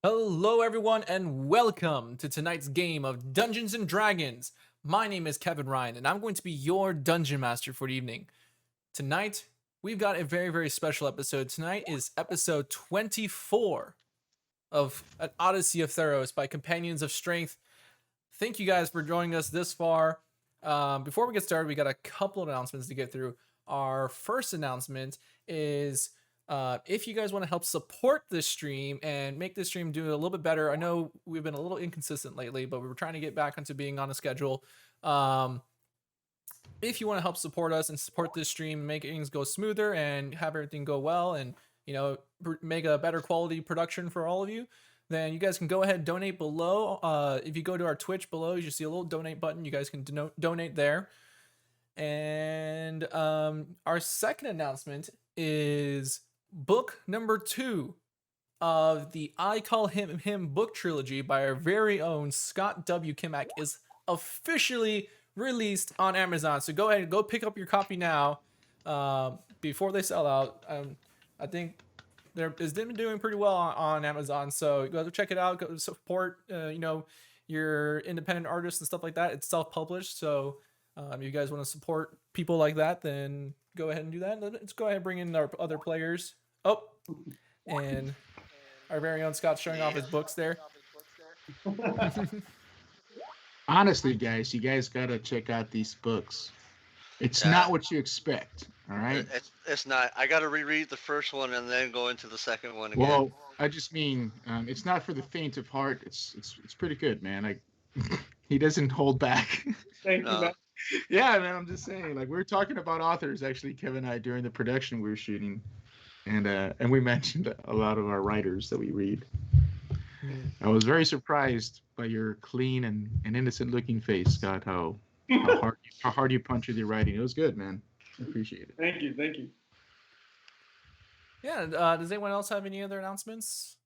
Hello everyone and welcome to tonight's game of Dungeons and Dragons. My name is Kevin Ryan and I'm going to be your Dungeon Master for the evening. Tonight, we've got a very special episode. Tonight is episode 24 of An Odyssey of Theros by Companions of Strength. Thank you guys for joining us this far. Before we get started, we got a couple of announcements to get through. Our first announcement is if you guys want to help support this stream and make this stream do a little bit better. I know we've been a little inconsistent lately, but we're trying to get back into being on a schedule. If you want to help support us and support this stream, make things go smoother and have everything go well and, you know, make a better quality production for all of you, then you guys can go ahead and donate below. If you go to our Twitch below, you see a little donate button. You guys can donate there. And our second announcement is book number 2 of the I Call Him book trilogy by our very own Scott W. Kimack is officially released on Amazon. So go ahead and go pick up your copy now before they sell out. I think it's been doing pretty well on Amazon. So go check it out. Go support your independent artists and stuff like that. It's self-published. So if you guys want to support people like that, then go ahead and do that. Let's go ahead and bring in our other players. Oh, and our very own Scott showing off his books there. Honestly, guys, you guys gotta check out these books. It's not what you expect. All right. It's not. I gotta reread the first one and then go into the second one again. Well, I just mean it's not for the faint of heart. It's pretty good, man. He doesn't hold back. Thank you, man. Yeah, man. I'm just saying. Like, we were talking about authors, actually, Kevin and I, during the production we were shooting, and we mentioned a lot of our writers that we read. I was very surprised by your clean and innocent-looking face, Scott. How hard you punch with your writing. It was good, man. I appreciate it. Thank you. Yeah. Does anyone else have any other announcements?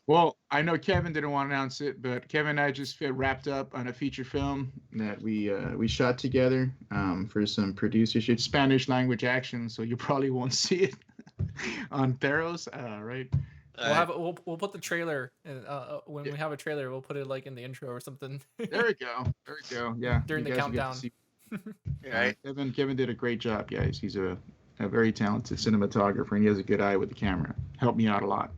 Well, I know Kevin didn't want to announce it, but Kevin and I just wrapped up on a feature film that we shot together for some producers. It's Spanish language action, so you probably won't see it on Theros, right? We'll put the trailer when we have a trailer. We'll put it like in the intro or something. There we go. Yeah. During the countdown. Right. Kevin did a great job, guys. He's a very talented cinematographer, and he has a good eye with the camera. Helped me out a lot.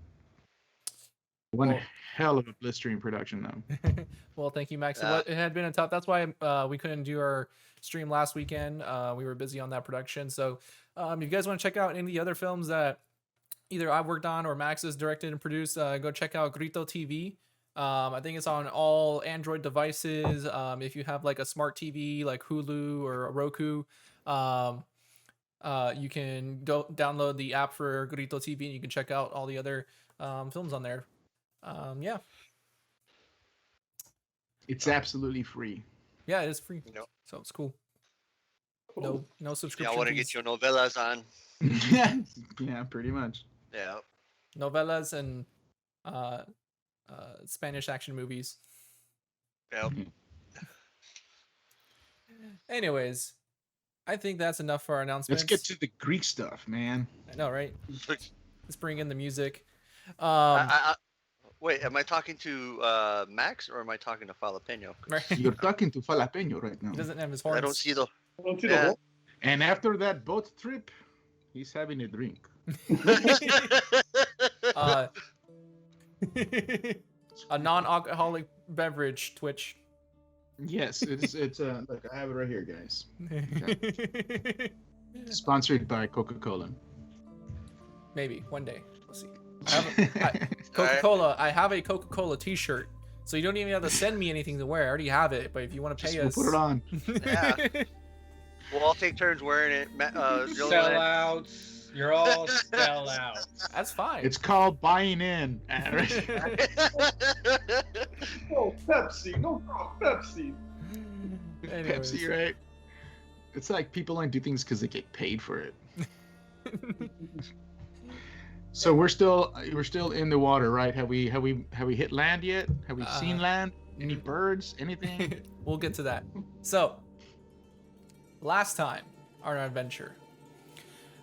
One hell of a blistering production, though. Well, thank you, Max. It had been a tough. That's why we couldn't do our stream last weekend. We were busy on that production. So, if you guys want to check out any of the other films that either I've worked on or Max has directed and produced, go check out Grito TV. I think it's on all Android devices. If you have like a smart TV like Hulu or a Roku, you can go download the app for Grito TV and you can check out all the other films on there. Yeah. It's absolutely free. Yeah, it is free. Nope. So it's cool. No subscription. I want to get your novellas on. Yeah, pretty much. Yeah. Novellas and Spanish action movies. Yep. Anyways, I think that's enough for our announcements. Let's get to the Greek stuff, man. I know, right? Let's bring in the music. Wait, am I talking to Max or am I talking to Jalapeno? You're talking to Jalapeno right now. He doesn't have his horns. I don't see the Onto the Yeah. hole. And after that boat trip, he's having a drink. Uh, a non-alcoholic beverage, Twitch. Yes, it's look, I have it right here, guys. Sponsored by Coca-Cola. Maybe one day we'll see. Coca-Cola. I have a Coca-Cola T-shirt, so you don't even have to send me anything to wear. I already have it. But if you want to pay Just us, we'll put it on. Yeah. We'll all take turns wearing it. Sellouts. You're all sellouts. That's fine. It's called buying in. No Pepsi. No Pepsi. Anyways. Pepsi, right? It's like people only do things because they get paid for it. So we're still in the water, right? Have we hit land yet? Have we seen land? Any birds? Anything? We'll get to that. So, last time on our adventure,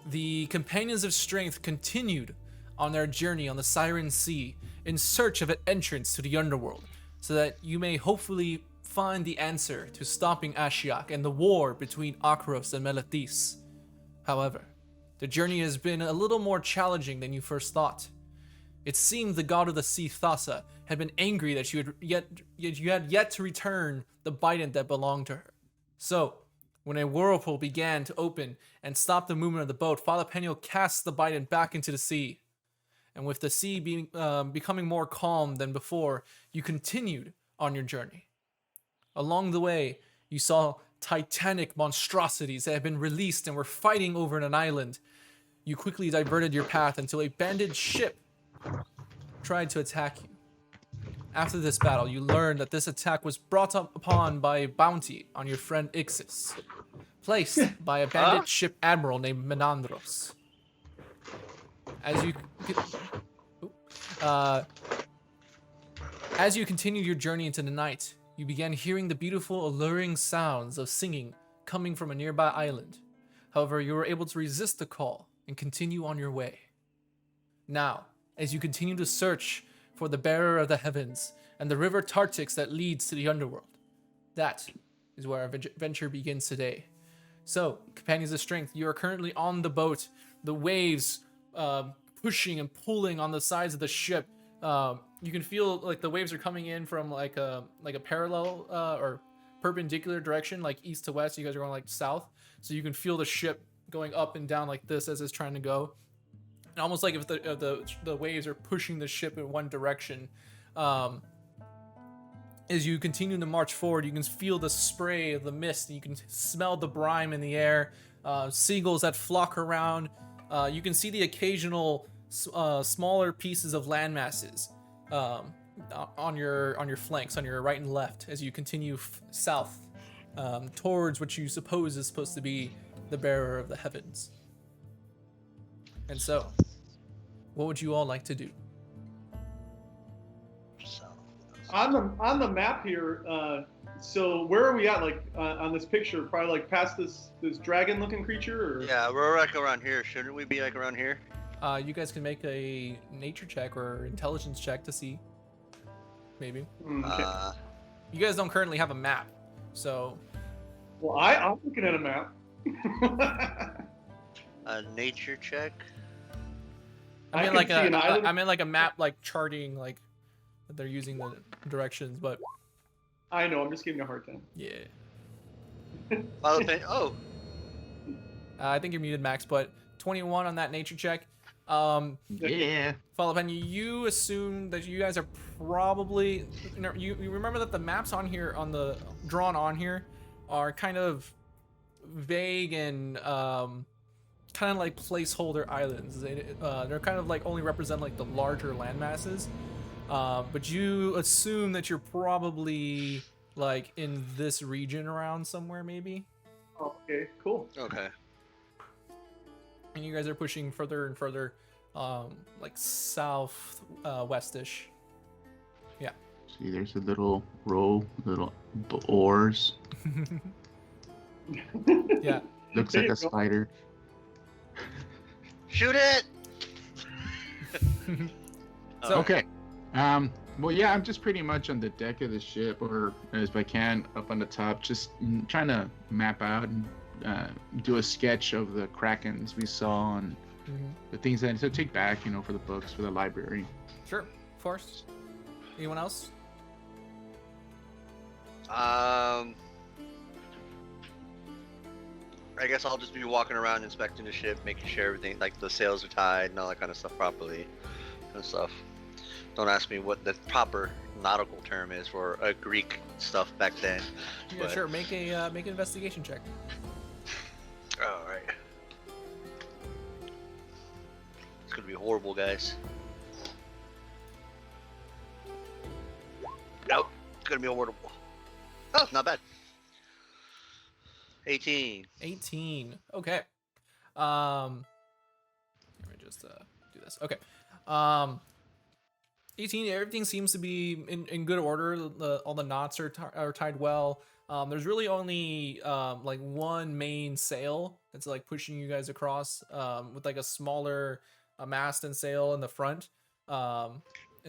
the Companions of Strength continued on their journey on the Siren Sea in search of an entrance to the underworld, so that you may hopefully find the answer to stopping Ashiok and the war between Akros and Melathis. However, the journey has been a little more challenging than you first thought. It seemed the god of the sea, Thassa, had been angry that you had yet to return the bident that belonged to her. So, when a whirlpool began to open and stop the movement of the boat, Father Penio cast the bident back into the sea. And with the sea becoming more calm than before, you continued on your journey. Along the way, you saw titanic monstrosities that had been released and were fighting over an island. You quickly diverted your path until a banded ship tried to attack you. After this battle, you learned that this attack was brought up upon by a bounty on your friend Ixis, placed by a bandit ship admiral named Menandros. As you continued your journey into the night, you began hearing the beautiful, alluring sounds of singing coming from a nearby island. However, you were able to resist the call and continue on your way. Now, as you continue to search for the bearer of the heavens and the river Tartix that leads to the underworld, that is where our adventure begins today. So, Companions of Strength, you are currently on the boat, the waves pushing and pulling on the sides of the ship. You can feel like the waves are coming in from like a parallel or perpendicular direction, like east to west. You guys are going like south, so you can feel the ship going up and down like this as it's trying to go. And almost like if the waves are pushing the ship in one direction. As you continue to march forward, you can feel the spray of the mist. You can smell the brine in the air. Seagulls that flock around. You can see the occasional smaller pieces of land masses on your flanks, on your right and left, as you continue south towards what you suppose is supposed to be the bearer of the heavens. And so, what would you all like to do? On the map here, so where are we at? Like on this picture, probably like past this dragon-looking creature, or? Yeah, we're like around here. Shouldn't we be like around here? You guys can make a nature check or intelligence check to see. Maybe. Okay. You guys don't currently have a map, so. Well, I'm looking at a map. A nature check. I mean, can see an island. I mean, like a map, like charting, like that they're using the directions, but. I know. I'm just giving you a hard time. Yeah. Oh. I think you're muted, Max, but 21 on that nature check. Yeah. Follow-up, you assume that you guys are probably, you remember that the maps on here, drawn on here, are kind of vague and kind of like placeholder islands. They're kind of like only represent like the larger land masses. But you assume that you're probably like in this region around somewhere, maybe. Oh, okay, cool. Okay. And you guys are pushing further and further, like south westish. Yeah. See, there's a little row, little oars. Yeah. Looks There like you a go. spider. Shoot it. So- Okay. Well, yeah, I'm just pretty much on the deck of the ship, or as I can, up on the top, just trying to map out and do a sketch of the krakens we saw and the things that to take back, for the books, for the library. Sure, of course. Anyone else? I guess I'll just be walking around inspecting the ship, making sure everything, like the sails are tied and all that kind of stuff properly and stuff. Don't ask me what the proper nautical term is for Greek stuff back then. Yeah, sure. Make an investigation check. All right. It's gonna be horrible, guys. Nope, it's gonna be horrible. Oh, not bad. 18. 18. Okay. Let me just do this. Okay. 18. Everything seems to be in good order. All the knots are tied well. There's really only like one main sail that's like pushing you guys across with like a smaller mast and sail in the front. And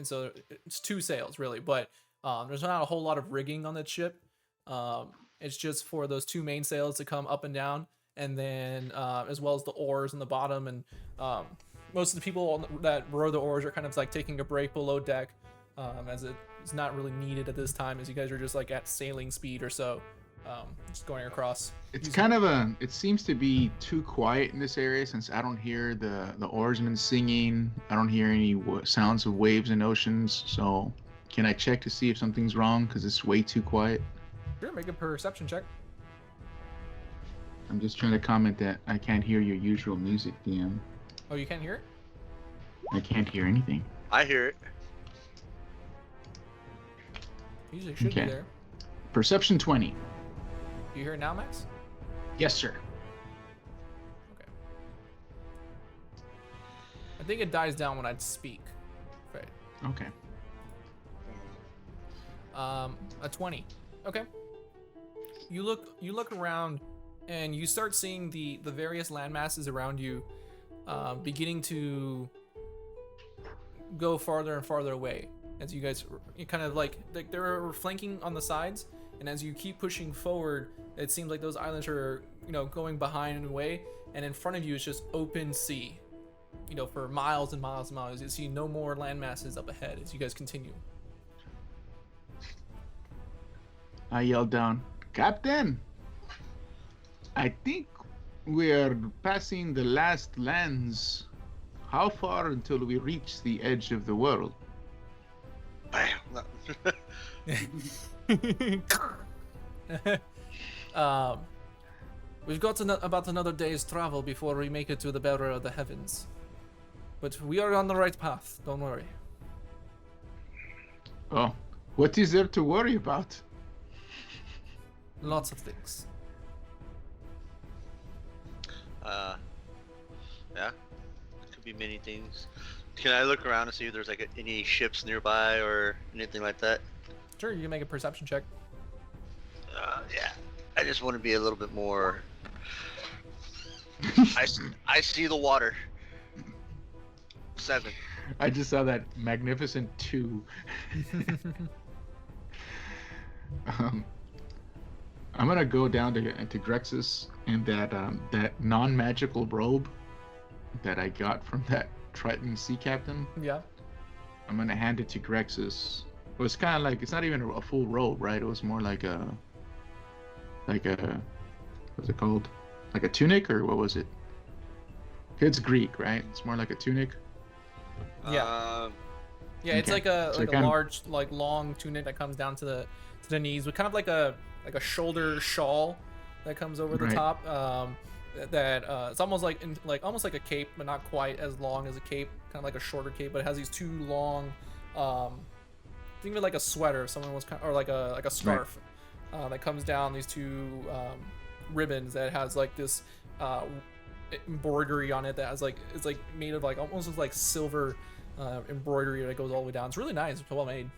so it's two sails really, but there's not a whole lot of rigging on that ship. It's just for those two main sails to come up and down, and then as well as the oars in the bottom. And most of the people that row the oars are kind of like taking a break below deck, as it's not really needed at this time, as you guys are just like at sailing speed or so, just going across. It's kind of it seems to be too quiet in this area, since I don't hear the oarsmen singing. I don't hear any sounds of waves and oceans. So can I check to see if something's wrong? Because it's way too quiet. Sure, make a perception check. I'm just trying to comment that I can't hear your usual music, DM. Oh, you can't hear it? I can't hear anything. I hear it. Usually should be there. Perception 20. Do you hear it now, Max? Yes, sir. Okay. I think it dies down when I speak. Right. Okay. A 20. Okay. You look around, and you start seeing the various land masses around you, beginning to go farther and farther away. As you guys, you kind of like they're flanking on the sides, and as you keep pushing forward, it seems like those islands are going behind and away, and in front of you is just open sea. For miles and miles and miles. You see no more land masses up ahead as you guys continue. I yelled down, "Captain, I think we're passing the last lands. How far until we reach the edge of the world?" Bam. We've got about another day's travel before we make it to the border of the heavens. But we are on the right path, don't worry. Oh, what is there to worry about? Lots of things. Yeah, it could be many things. Can I look around and see if there's like any ships nearby or anything like that? Sure, you can make a perception check. Yeah, I just want to be a little bit more. I see the water. 7. I just saw that magnificent 2. I'm gonna go down to Grexus and that non-magical robe that I got from that Triton sea captain. Yeah. I'm gonna hand it to Grexus. It was kind of like, it's not even a full robe, right? It was more like a what's it called? Like a tunic, or what was it? It's Greek, right? It's more like a tunic. Yeah. Yeah, it's like a large, like long tunic that comes down to the knees, with kind of like a shoulder shawl that comes over the top. It's almost like a cape, but not quite as long as a cape. Kind of like a shorter cape, but it has these two long. Think of it like a sweater. If someone was or like a scarf that comes down. These two ribbons that has like this embroidery on it that has like it's like made of like almost like silver embroidery that goes all the way down. It's really nice. It's well made.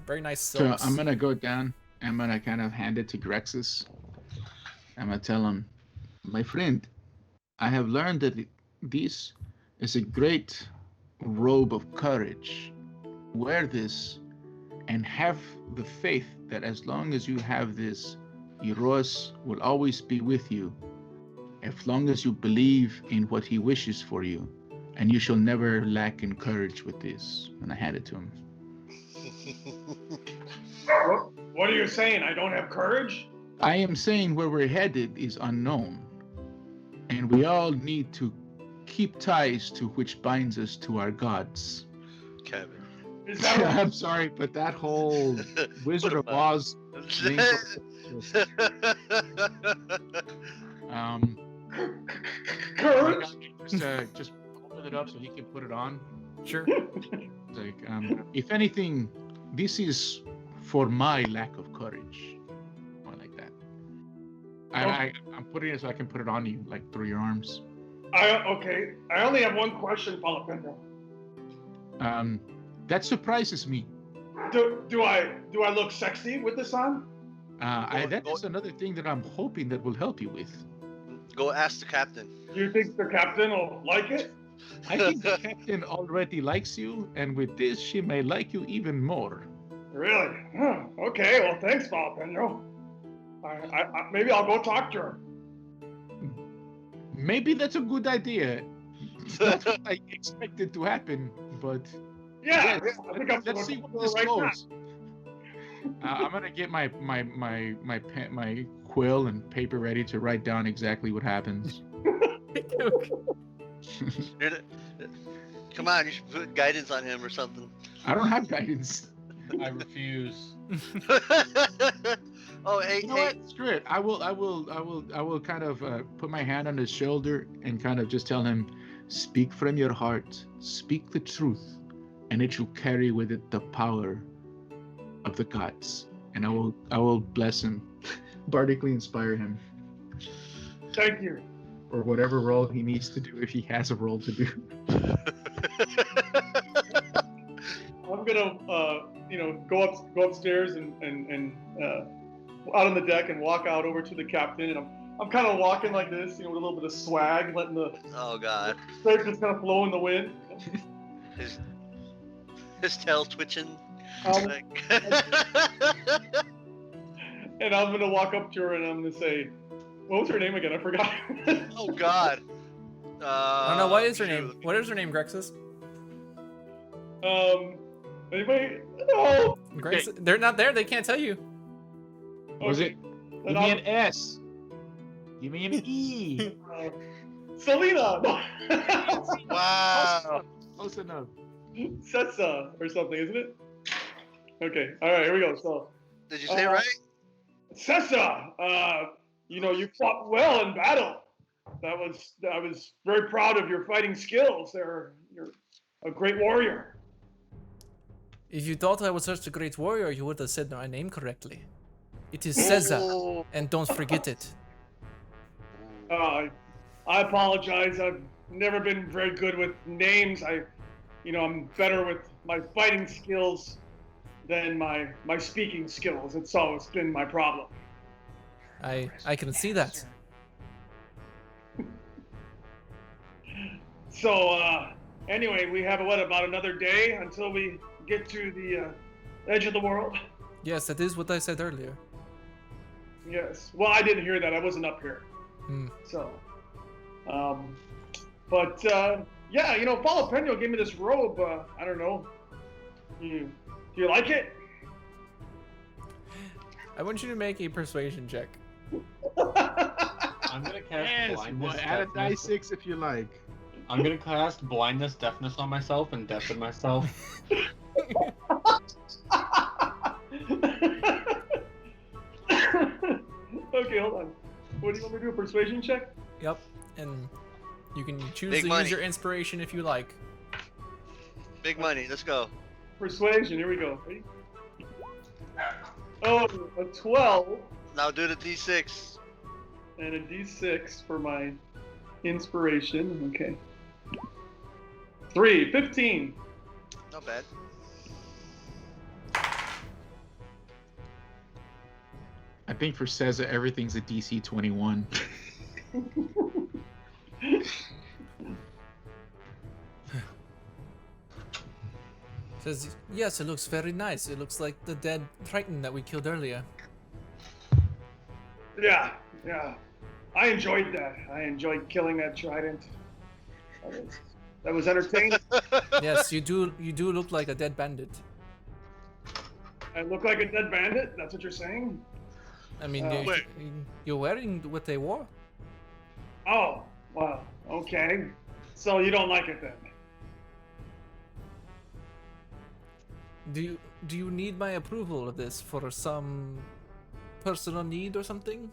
Very nice silks. So I'm gonna go down. I'm gonna kind of hand it to Grexus. I'm gonna tell him, "My friend, I have learned that this is a great robe of courage. Wear this and have the faith that as long as you have this, Theros will always be with you as long as you believe in what he wishes for you, and you shall never lack in courage with this. And I hand it to him. What are you saying? I don't have courage? I am saying where we're headed is unknown, and we all need to keep ties to which binds us to our gods. Kevin. Is that what I'm sorry, but that whole Wizard of Oz thing, courage? just open it up so he can put it on. Sure. Like, if anything, this is for my lack of courage. Or like that. I'm putting it so I can put it on you, like through your arms. Okay. I only have one question, Palapendo. That surprises me. Do I look sexy with this on? That is another thing that I'm hoping that will help you with. Go ask the captain. Do you think the captain will like it? I think the captain already likes you, and with this, she may like you even more. Really? Huh. Okay. Well, thanks, Palapendo. I maybe I'll go talk to her. Maybe that's a good idea. It's not what I expected to happen, but Yeah. yes, I think I'm let's see going what to this right now. goes. I'm gonna get my pen, my quill and paper ready to write down exactly what happens. Come on, you should put guidance on him or something. I don't have guidance. I refuse. Oh, hey, You know hey. what? Screw it. I will kind of put my hand on his shoulder and kind of just tell him, speak from your heart, speak the truth, and it shall carry with it the power of the gods. And I will bless him, bardically inspire him, Thank you. or whatever role he needs to do if he has a role to do. I'm gonna, go upstairs and out on the deck and walk out over to the captain, and I'm kind of walking like this, with a little bit of swag, letting the Oh God. stripes just kind of flow in the wind. His tail twitching. And I'm gonna walk up to her and I'm gonna say, "What was her name again? I forgot." Oh God. I don't know, what is her shoot. name? What is her name, Grexus? Anybody? No. Grexus? They're not there, they can't tell you. Was Okay. it? Give me an S. Give me an E. Selena. Wow. Close enough. Setsa or something, isn't it? Okay. All right. Here we go. So, Did you say it right? Sessa, you fought well in battle. I was very proud of your fighting skills. You're a great warrior. If you thought I was such a great warrior, you would have said my name correctly. It is Cesar, Oh. and don't forget it. I apologize. I've never been very good with names. I'm better with my fighting skills than my speaking skills. It's always been my problem. I can see that. So, anyway, we have about another day until we get to the edge of the world. Yes, that is what I said earlier. Yes. Well, I didn't hear that. I wasn't up here. So, Paulo Peño gave me this robe. I don't know. Do you like it? I want you to make a persuasion check. I'm gonna cast Yes, blindness. add a die Deafness. 6 if you like. I'm gonna cast blindness, deafness on myself and deafen myself. Okay, hold on. What do you want me to do? A persuasion check? Yep, and you can choose Big to money. use your inspiration if you like. Big money. Let's go. Persuasion. Here we go. Ready? Oh, a 12 Now do the D6. and a D6 for my inspiration. Okay. 15. Not bad. I think for Cesar, everything's a DC 21. Says, yes, it looks very nice. It looks like the dead Triton that we killed earlier. Yeah. I enjoyed that. I enjoyed killing that trident. That was entertaining. Yes, you do. You do look like a dead bandit. I look like a dead bandit. That's what you're saying? I mean, Wait. you're wearing what they wore. Oh, well, okay. So you don't like it then? Do you need my approval of this for some personal need or something?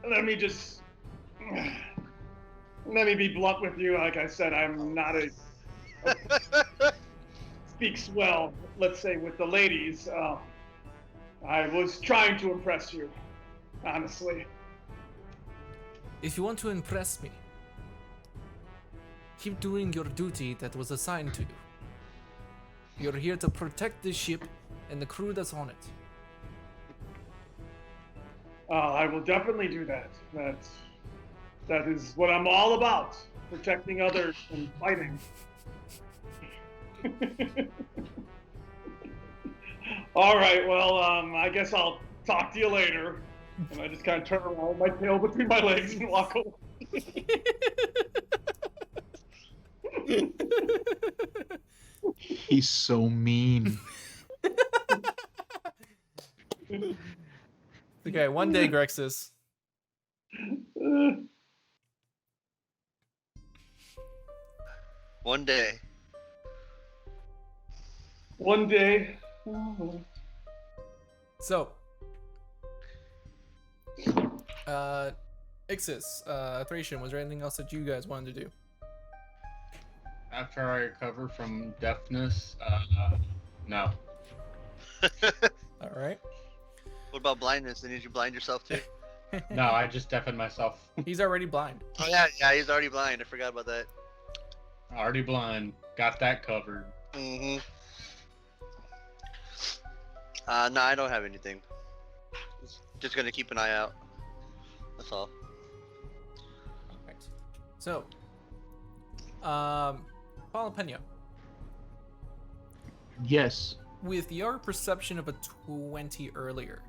Let me just let me be blunt with you. Like I said, I'm not a speaks well, let's say, with the ladies. I was trying to impress you, honestly. If you want to impress me, keep doing your duty that was assigned to you. You're here to protect the ship and the crew that's on it. I will definitely do that. That is what I'm all about: protecting others and fighting. All right. Well, I guess I'll talk to you later. And I just kind of turn around with my tail between my legs and walk away. He's so mean. Okay, one day, Grexus. One day. One day. So, Ixis, Thracian, was there anything else that you guys wanted to do? After I recover from deafness, no. All right. What about blindness? Did you blind yourself too? No, I just deafened myself. He's already blind. Oh yeah, he's already blind. I forgot about that. Already blind. Got that covered. Mm-hmm. No, I don't have anything. Just gonna keep an eye out. That's all. All right. So, Paulo Pena, Yes. with your perception of a 20 earlier,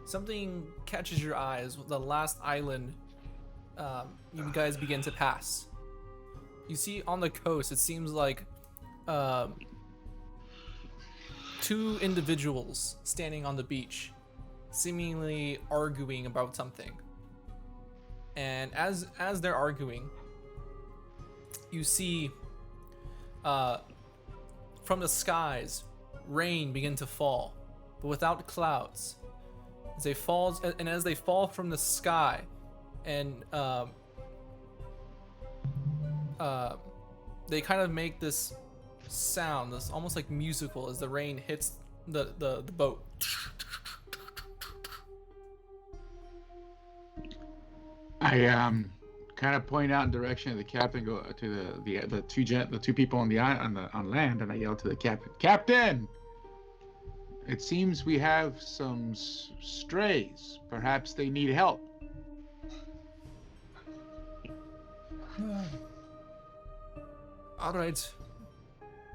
something catches your eyes. The last island you guys begin to pass. You see on the coast, it seems like two individuals standing on the beach, seemingly arguing about something. And as they're arguing, you see from the skies rain begin to fall, but without clouds. As they fall from the sky, and they kind of make this sound, this almost like musical, as the rain hits the boat. I kind of point out in direction of the captain, go to the two people on land, and I yell to the captain, "Captain! It seems we have some strays. Perhaps they need help." All right,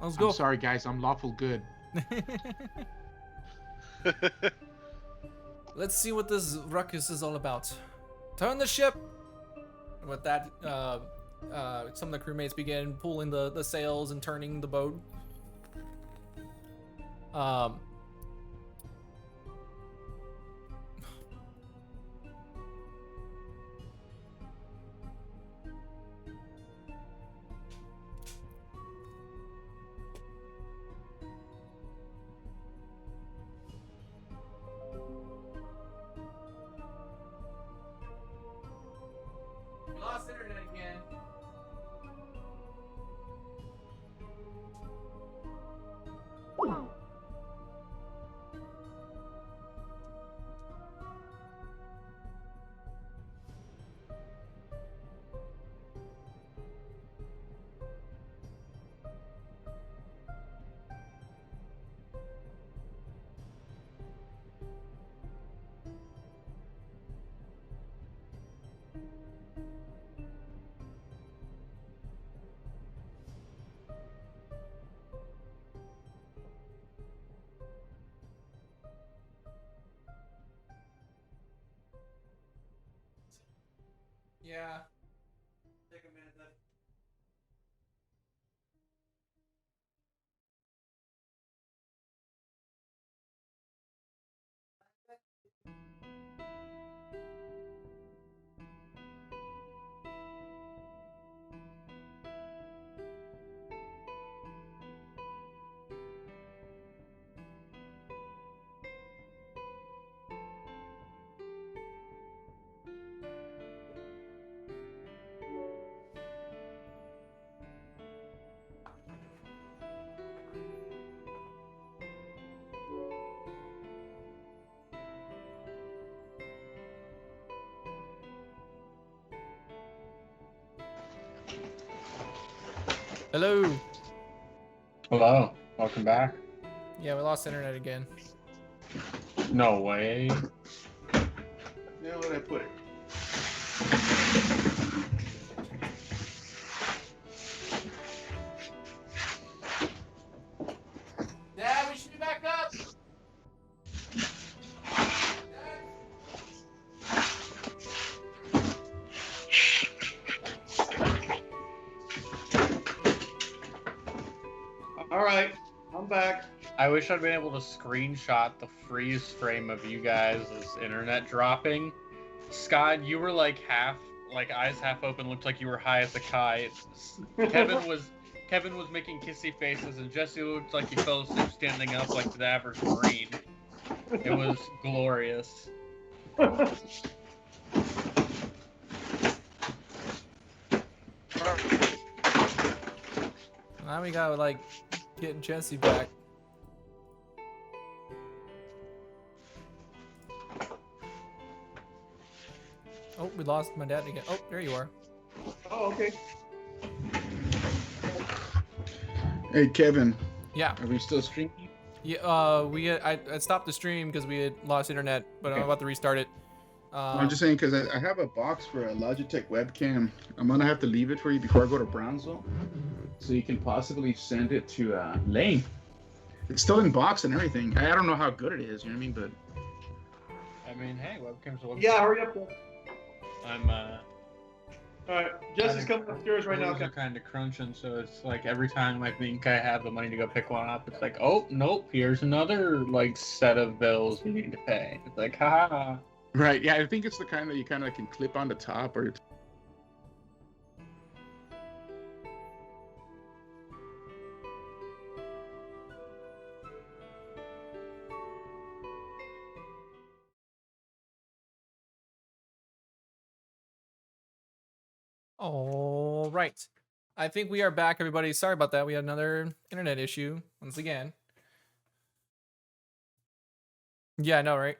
let's go. I'm sorry, guys. I'm lawful good. Let's see what this ruckus is all about. Turn the ship. And with that, some of the crewmates begin pulling the sails and turning the boat. We lost internet again. Yeah. Take a minute then. Hello. Hello, welcome back. Yeah, we lost internet again. No way. Now where did I put it? Dad, we should be back up. All right, I'm back. I wish I'd been able to screenshot the freeze frame of you guys' internet dropping. Scott, you were like eyes half open, looked like you were high as a kite. Kevin was making kissy faces, and Jesse looked like he fell asleep standing up like the average Marine. It was glorious. Now we gotta like get Jesse back. Oh, we lost my dad again. Oh, there you are. Oh, okay. Hey, Kevin. Yeah. Are we still streaming? Yeah. I stopped the stream because we had lost internet, but I'm Okay. about to restart it. I'm just saying because I have a box for a Logitech webcam. I'm gonna have to leave it for you before I go to Brownsville, so you can possibly send it to Lane. It's still in box and everything. I don't know how good it is. You know what I mean? But I mean, hey, webcams are Yeah, hurry up. Then. I'm All right, Jesse's coming upstairs right now. Those are kind of crunching, so it's like every time I think I have the money to go pick one up, it's like, oh nope, here's another like set of bills you need to pay. It's like, ha. right, yeah, I think it's the kind that you kind of can clip on the top or. All right. I think we are back, everybody. Sorry about that. We had another internet issue once again. Yeah, I know, right?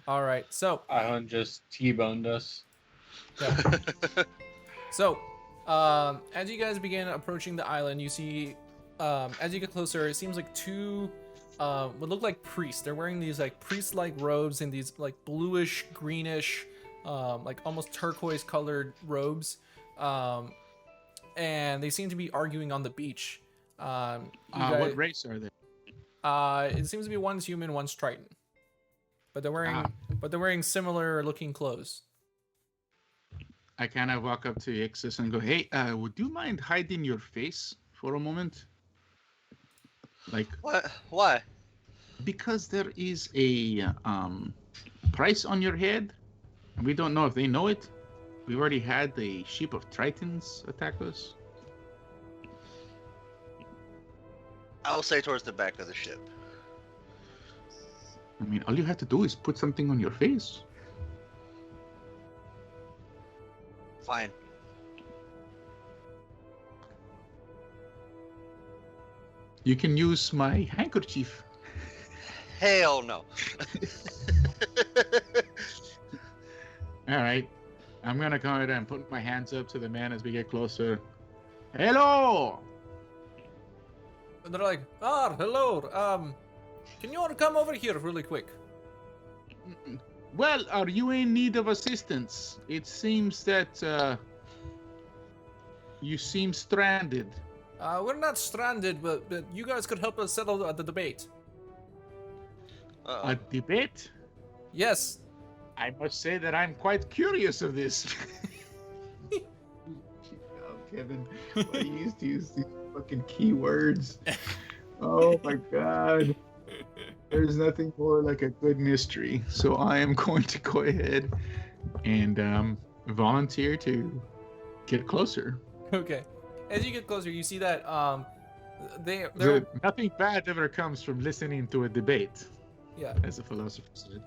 All right. So, Island just T-boned us. So, as you guys begin approaching the island, you see, as you get closer, it seems like two, what look like priests. They're wearing these like priest-like robes and these like bluish, greenish, like almost turquoise colored robes. And they seem to be arguing on the beach. What race are they? It seems to be one's human, one's Triton. But they're wearing similar looking clothes. I kind of walk up to Ixis and go, "Hey, would you mind hiding your face for a moment?" Like, What? Why? because there is a price on your head. We don't know if they know it. We already had the ship of Tritons attack us. I'll say towards the back of the ship. I mean, all you have to do is put something on your face. Fine. You can use my handkerchief. Hell no. All right. I'm going to go ahead and put my hands up to the man as we get closer. Hello! And they're like, hello. Can you all come over here really quick? Well, are you in need of assistance? It seems that you seem stranded. We're not stranded, but you guys could help us settle the debate. Uh-oh. A debate? Yes. I must say that I'm quite curious of this. Oh, Kevin, why you used to use these fucking keywords? Oh my god. There's nothing more like a good mystery. So I am going to go ahead and volunteer to get closer. Okay. As you get closer, you see that they're Nothing bad ever comes from listening to a debate, yeah. as a philosopher said.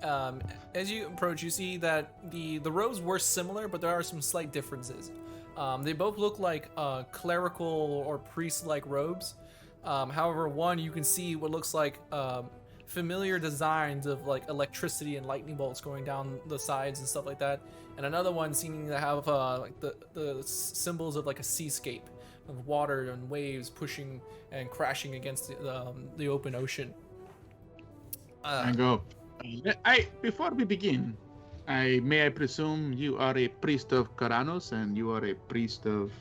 As you approach, you see that the robes were similar, but there are some slight differences. They both look like clerical or priest-like robes. However, one you can see what looks like familiar designs of like electricity and lightning bolts going down the sides and stuff like that, and another one seeming to have like the symbols of like a seascape of water and waves pushing and crashing against the open ocean. I go. Before we begin, may I presume you are a priest of Karanos and you are a priest of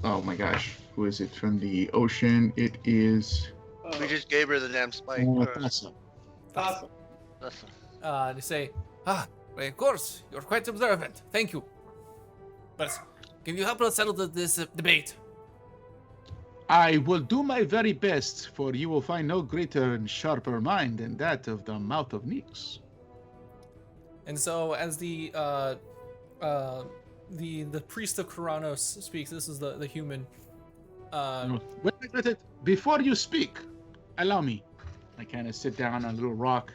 oh my gosh, who is it from the ocean? It is We just gave her the damn spike. Thassa. Awesome. They say, well, of course, you're quite observant. Thank you. But can you help us settle this debate? I will do my very best, for you will find no greater and sharper mind than that of the mouth of Nyx. And so, as the priest of Karanos speaks, this is the human. Wait, before you speak, allow me. I kind of sit down on a little rock,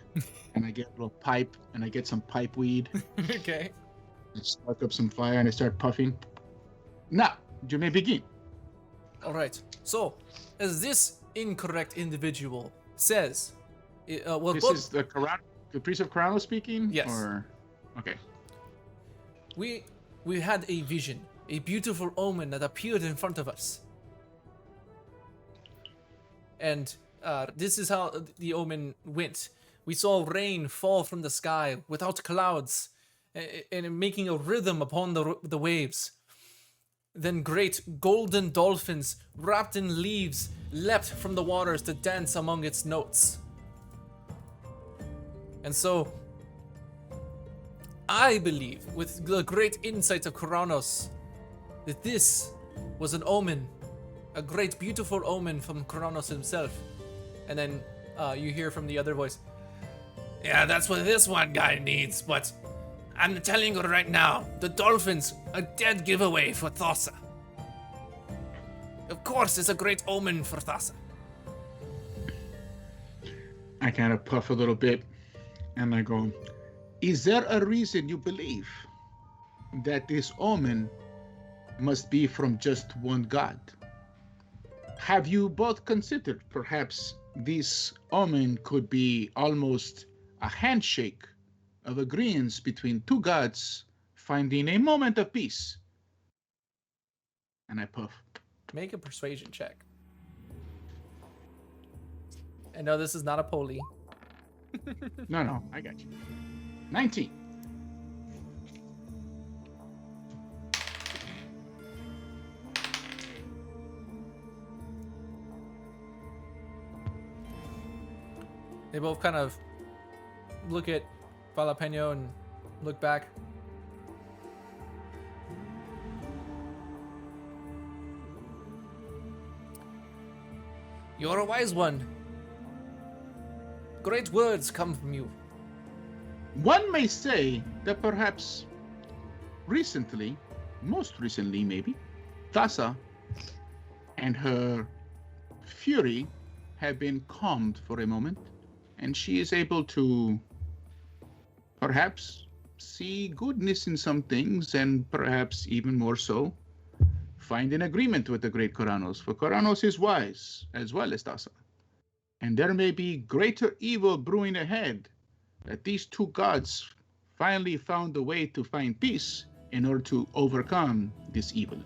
and I get a little pipe, and I get some pipe weed. Okay. I spark up some fire, and I start puffing. Now, you may begin. All right. So, as this incorrect individual says, well, This both, is the priest of Karanos speaking? Yes. Or... Okay. we had a vision, a beautiful omen that appeared in front of us. And this is how the omen went. We saw rain fall from the sky without clouds, and making a rhythm upon the waves. Then great golden dolphins, wrapped in leaves, leapt from the waters to dance among its notes. And so, I believe, with the great insight of Karanos, that this was an omen, a great beautiful omen from Karanos himself. And then you hear from the other voice, yeah, that's what this one guy needs, but I'm telling you right now, the dolphins, a dead giveaway for Thassa. Of course, it's a great omen for Thassa. I kind of puff a little bit, and I go, is there a reason you believe that this omen must be from just one god? Have you both considered perhaps this omen could be almost a handshake of agreement between two gods finding a moment of peace? And I puff. Make a persuasion check. And no, this is not a poli. No, I got you. 19. They both kind of look at Jalapeno and look back. You're a wise one. Great words come from you. One may say that perhaps recently, most recently maybe, Thassa and her fury have been calmed for a moment, and she is able to perhaps see goodness in some things, and perhaps even more so, find an agreement with the great Karanos, for Karanos is wise as well as Thassa. And there may be greater evil brewing ahead, that these two gods finally found a way to find peace in order to overcome this evil.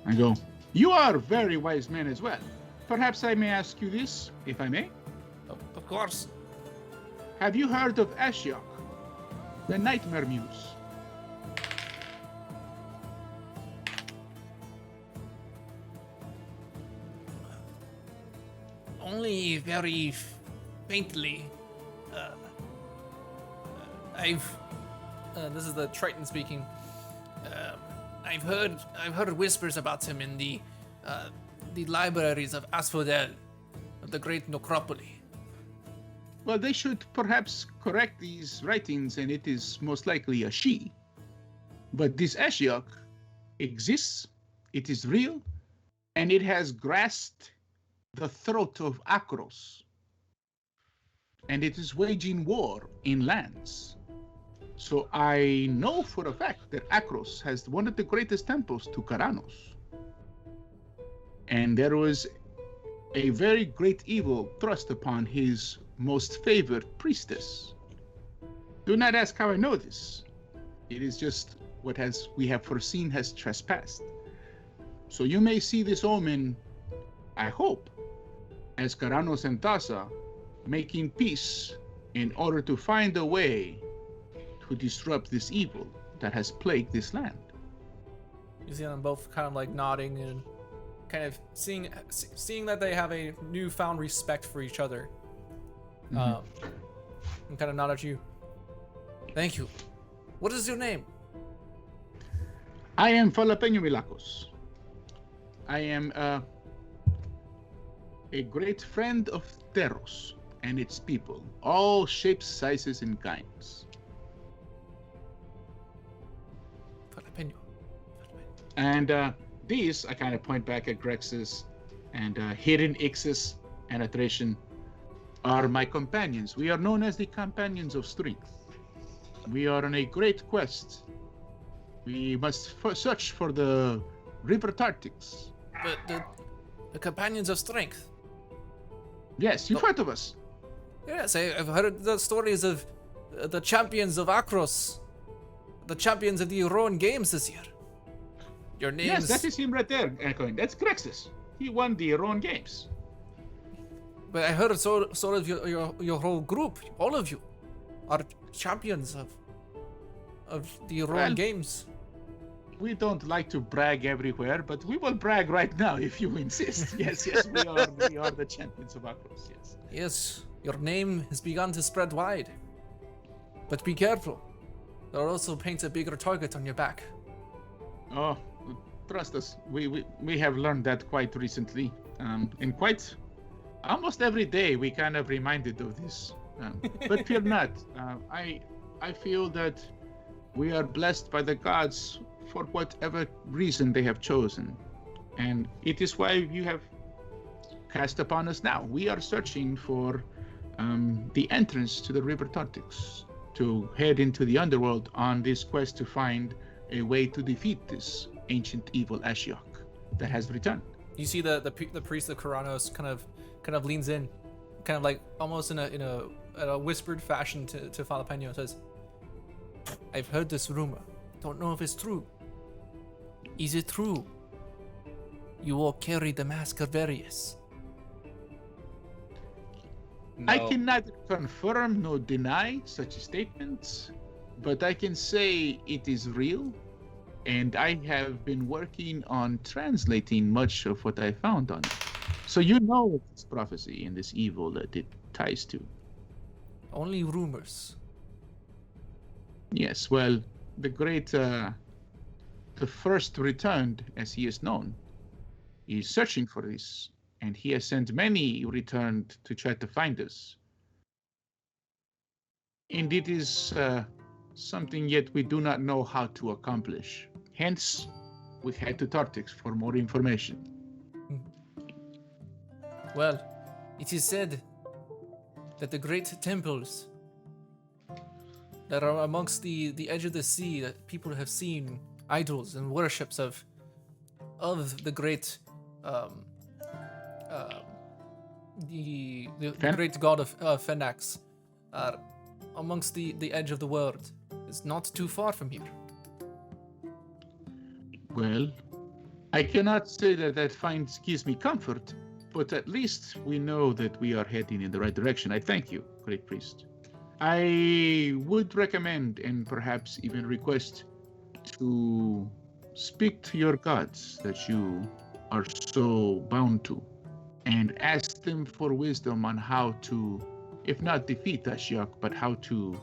I go, you are very wise men as well. Perhaps I may ask you this, if I may? Of course. Have you heard of Ashiok, the Nightmare Muse? Only very faintly. This is the Triton speaking. I've heard whispers about him in the libraries of Asphodel, of the great necropoli. Well, they should perhaps correct these writings, and it is most likely a she. But this Ashiok exists, it is real, and it has grasped the throat of Akros. And it is waging war in lands. So I know for a fact that Akros has one of the greatest temples to Karanos. And there was a very great evil thrust upon his most favored priestess. Do not ask how I know this. It is just what we have foreseen has trespassed. So you may see this omen, I hope, as Karanos and Tasa making peace in order to find a way to disrupt this evil that has plagued this land. You see them both kind of like nodding and kind of seeing that they have a newfound respect for each other. And kind of nod at you. Thank you. What is your name? I am Jalapeno Milacos. I am a great friend of Theros and its people, all shapes, sizes, and kinds. Jalapeno. And these, I kind of point back at Grex's and Hidden Ixis and Atration, are my companions. We are known as the Companions of Strength. We are on a great quest. We must search for the River Tartix. The Companions of Strength. Yes, you've heard of us. Yes, I've heard the stories of the champions of Akros, the champions of the Roan Games this year. Your names. Yes, that is him right there, Coin. That's Grexus. He won the Roan Games. But I heard sort of your whole group, all of you, are champions of the Roan Games. We don't like to brag everywhere, but we will brag right now if you insist. Yes, we are the champions of Akros, yes. Yes, your name has begun to spread wide. But be careful. They'll also paint a bigger target on your back. Oh, trust us. We have learned that quite recently. And quite almost every day we kind of reminded of this. But fear not. I feel that we are blessed by the gods for whatever reason they have chosen. And it is why you have cast upon us now. We are searching for the entrance to the River Tartix, to head into the underworld on this quest to find a way to defeat this ancient evil Ashiok that has returned. You see the priest of Karanos kind of leans in, kind of like almost in a whispered fashion to Jalapeno, says, "I've heard this rumor. Don't know if it's true. Is it true? You all carry the mask of Varius." No. I can neither confirm nor deny such statements, but I can say it is real, and I have been working on translating much of what I found on it. So you know this prophecy and this evil that it ties to. Only rumors. Yes, well, the great, the first returned, as he is known, is searching for this, and he has sent many returned to try to find us. And it is something yet we do not know how to accomplish. Hence, we head to Tartix for more information. Well, it is said that the great temples that are amongst the edge of the sea, that people have seen idols and worships of the great the great god of Fenax are amongst the edge of the world. It's not too far from here. Well, I cannot say that gives me comfort, but at least we know that we are heading in the right direction. I thank you, Great Priest. I would recommend and perhaps even request to speak to your gods that you are so bound to and ask them for wisdom on how to, if not defeat Ashiok, but how to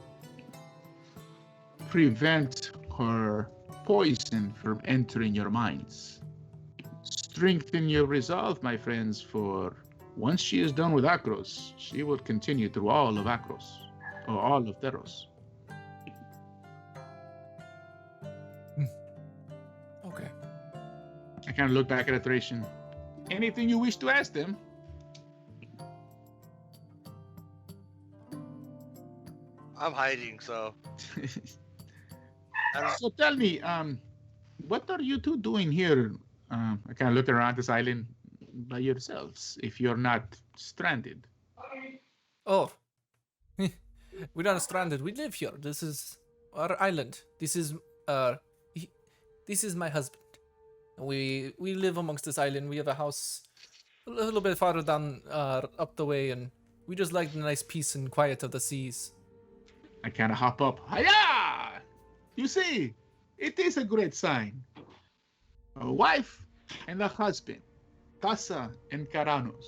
prevent her poison from entering your minds. Strengthen your resolve, my friends, for once she is done with Akros, she will continue through all of Akros, or all of Theros. Okay. I kind of look back at Thracian. Anything you wish to ask them? I'm hiding, so I don't. So tell me, what are you two doing here? I kind of look around this island by yourselves, if you're not stranded. Oh, we're not stranded. We live here. This is our island. This is my husband. We live amongst this island. We have a house a little bit farther down up the way, and we just like the nice peace and quiet of the seas. I kind of hop up. Hiya! You see, it is a great sign. A wife and a husband, Tassa and Karanos.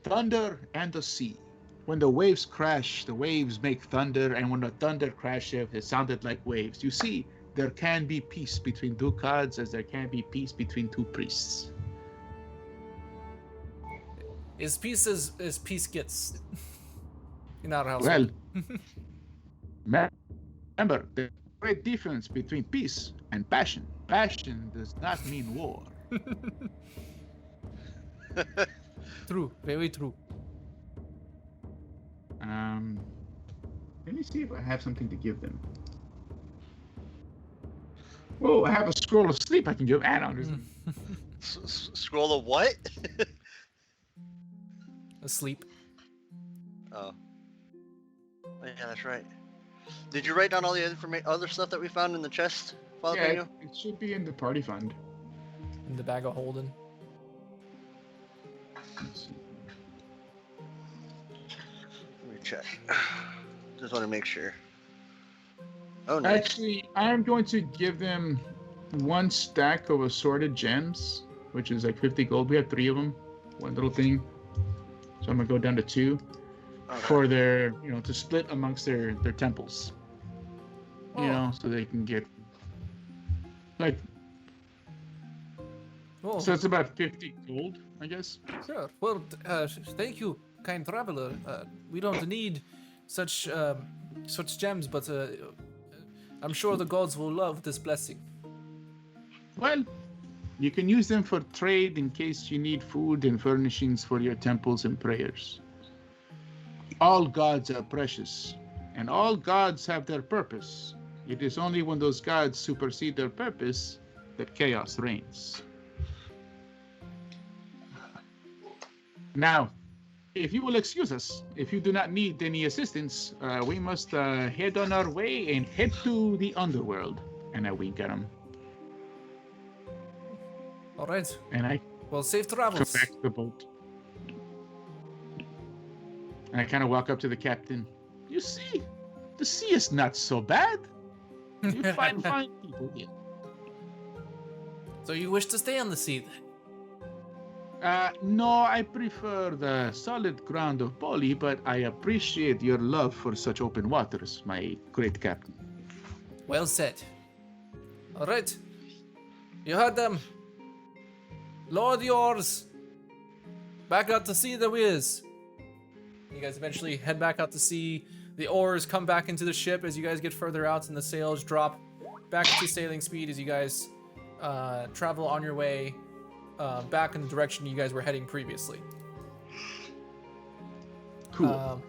Thunder and the sea. When the waves crash, the waves make thunder, and when the thunder crashes, it sounded like waves. You see, there can be peace between two gods as there can be peace between two priests. As peace as peace gets in our house. Well, remember, the great difference between peace and passion. Passion does not mean war. True, very true. Let me see if I have something to give them. Oh, I have a scroll of sleep I can give add-on. Scroll of what? Asleep. Oh. Yeah, that's right. Did you write down all the other stuff that we found in the chest, Father Yeah, Daniel? it should be in the party fund. In the bag of holding. Let's see. Let me check. Just want to make sure. Oh, nice. Actually, I'm going to give them one stack of assorted gems, which is like 50 gold. We have 3 of them, one little thing. So I'm gonna go down to 2 Okay. for their, to split amongst their temples. Oh. So they can get like. Oh, So it's about 50 gold, I guess. sure. Well, thank you, kind traveler. We don't need such gems, but I'm sure the gods will love this blessing. Well, you can use them for trade in case you need food and furnishings for your temples and prayers. All gods are precious, and all gods have their purpose. It is only when those gods supersede their purpose that chaos reigns. Now, if you will excuse us, if you do not need any assistance, we must head on our way and head to the underworld. And I wink at him. All right. And I Well, safe come travels. back to the boat. And I kind of walk up to the captain. You see, the sea is not so bad. You find fine people here. So you wish to stay on the sea then? No, I prefer the solid ground of Poli, but I appreciate your love for such open waters, my great captain. Well said. All right. You heard them. Lower the oars. Back out to sea the whiz. You guys eventually head back out to sea. The oars come back into the ship as you guys get further out, and the sails drop back to sailing speed as you guys travel on your way back in the direction you guys were heading previously. Cool.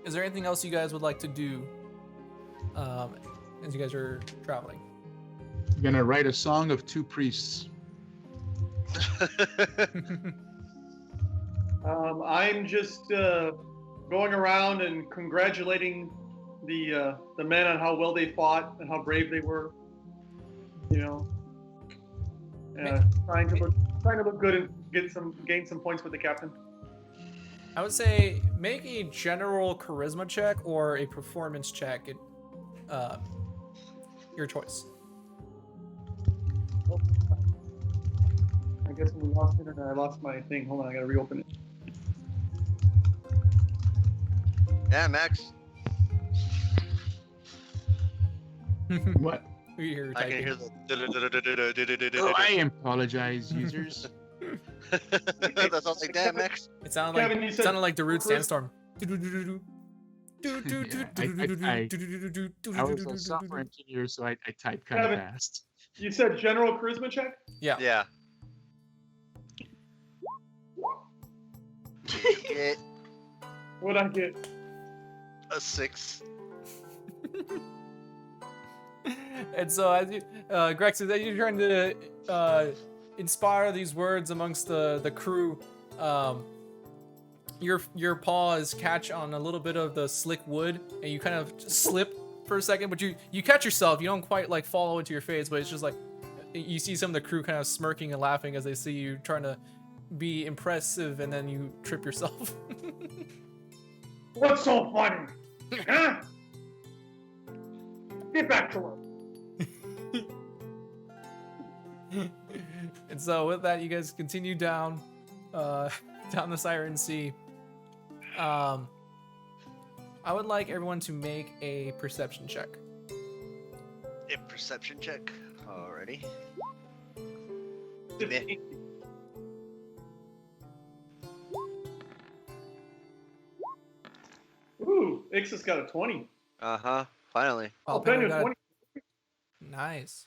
Is there anything else you guys would like to do as you guys are traveling? I'm gonna write a song of 2 priests. I'm just going around and congratulating the men on how well they fought and how brave they were. Trying to look good and gain some points with the captain. I would say make a general charisma check or a performance check. Your choice. I guess when we lost internet, I lost my thing. Hold on, I gotta reopen it. Yeah, Max. What? We hear you I can typing. hear the. Oh, I apologize, users. That sounds like that, Max. It sounded like Kevin, you said sounded like the Root Chris- Sandstorm. I was a software engineer, so I type kind of Kevin. fast. You said general charisma check? Yeah. Yeah. Get What'd I get? a 6. And so as you, Grex, as you're trying to inspire these words amongst the crew, your paws catch on a little bit of the slick wood, and you kind of slip for a second, but you catch yourself. You don't quite like fall into your face, but it's just like you see some of the crew kind of smirking and laughing as they see you trying to be impressive, and then you trip yourself. What's so funny? Huh? Get back to work. And so with that, you guys continue down down the Siren Sea. I would like everyone to make a perception check. A perception check. Alrighty. 15. Ooh, Ixus got a 20. Uh huh. Finally. Oh, Penny Penny got a a- 20. Nice.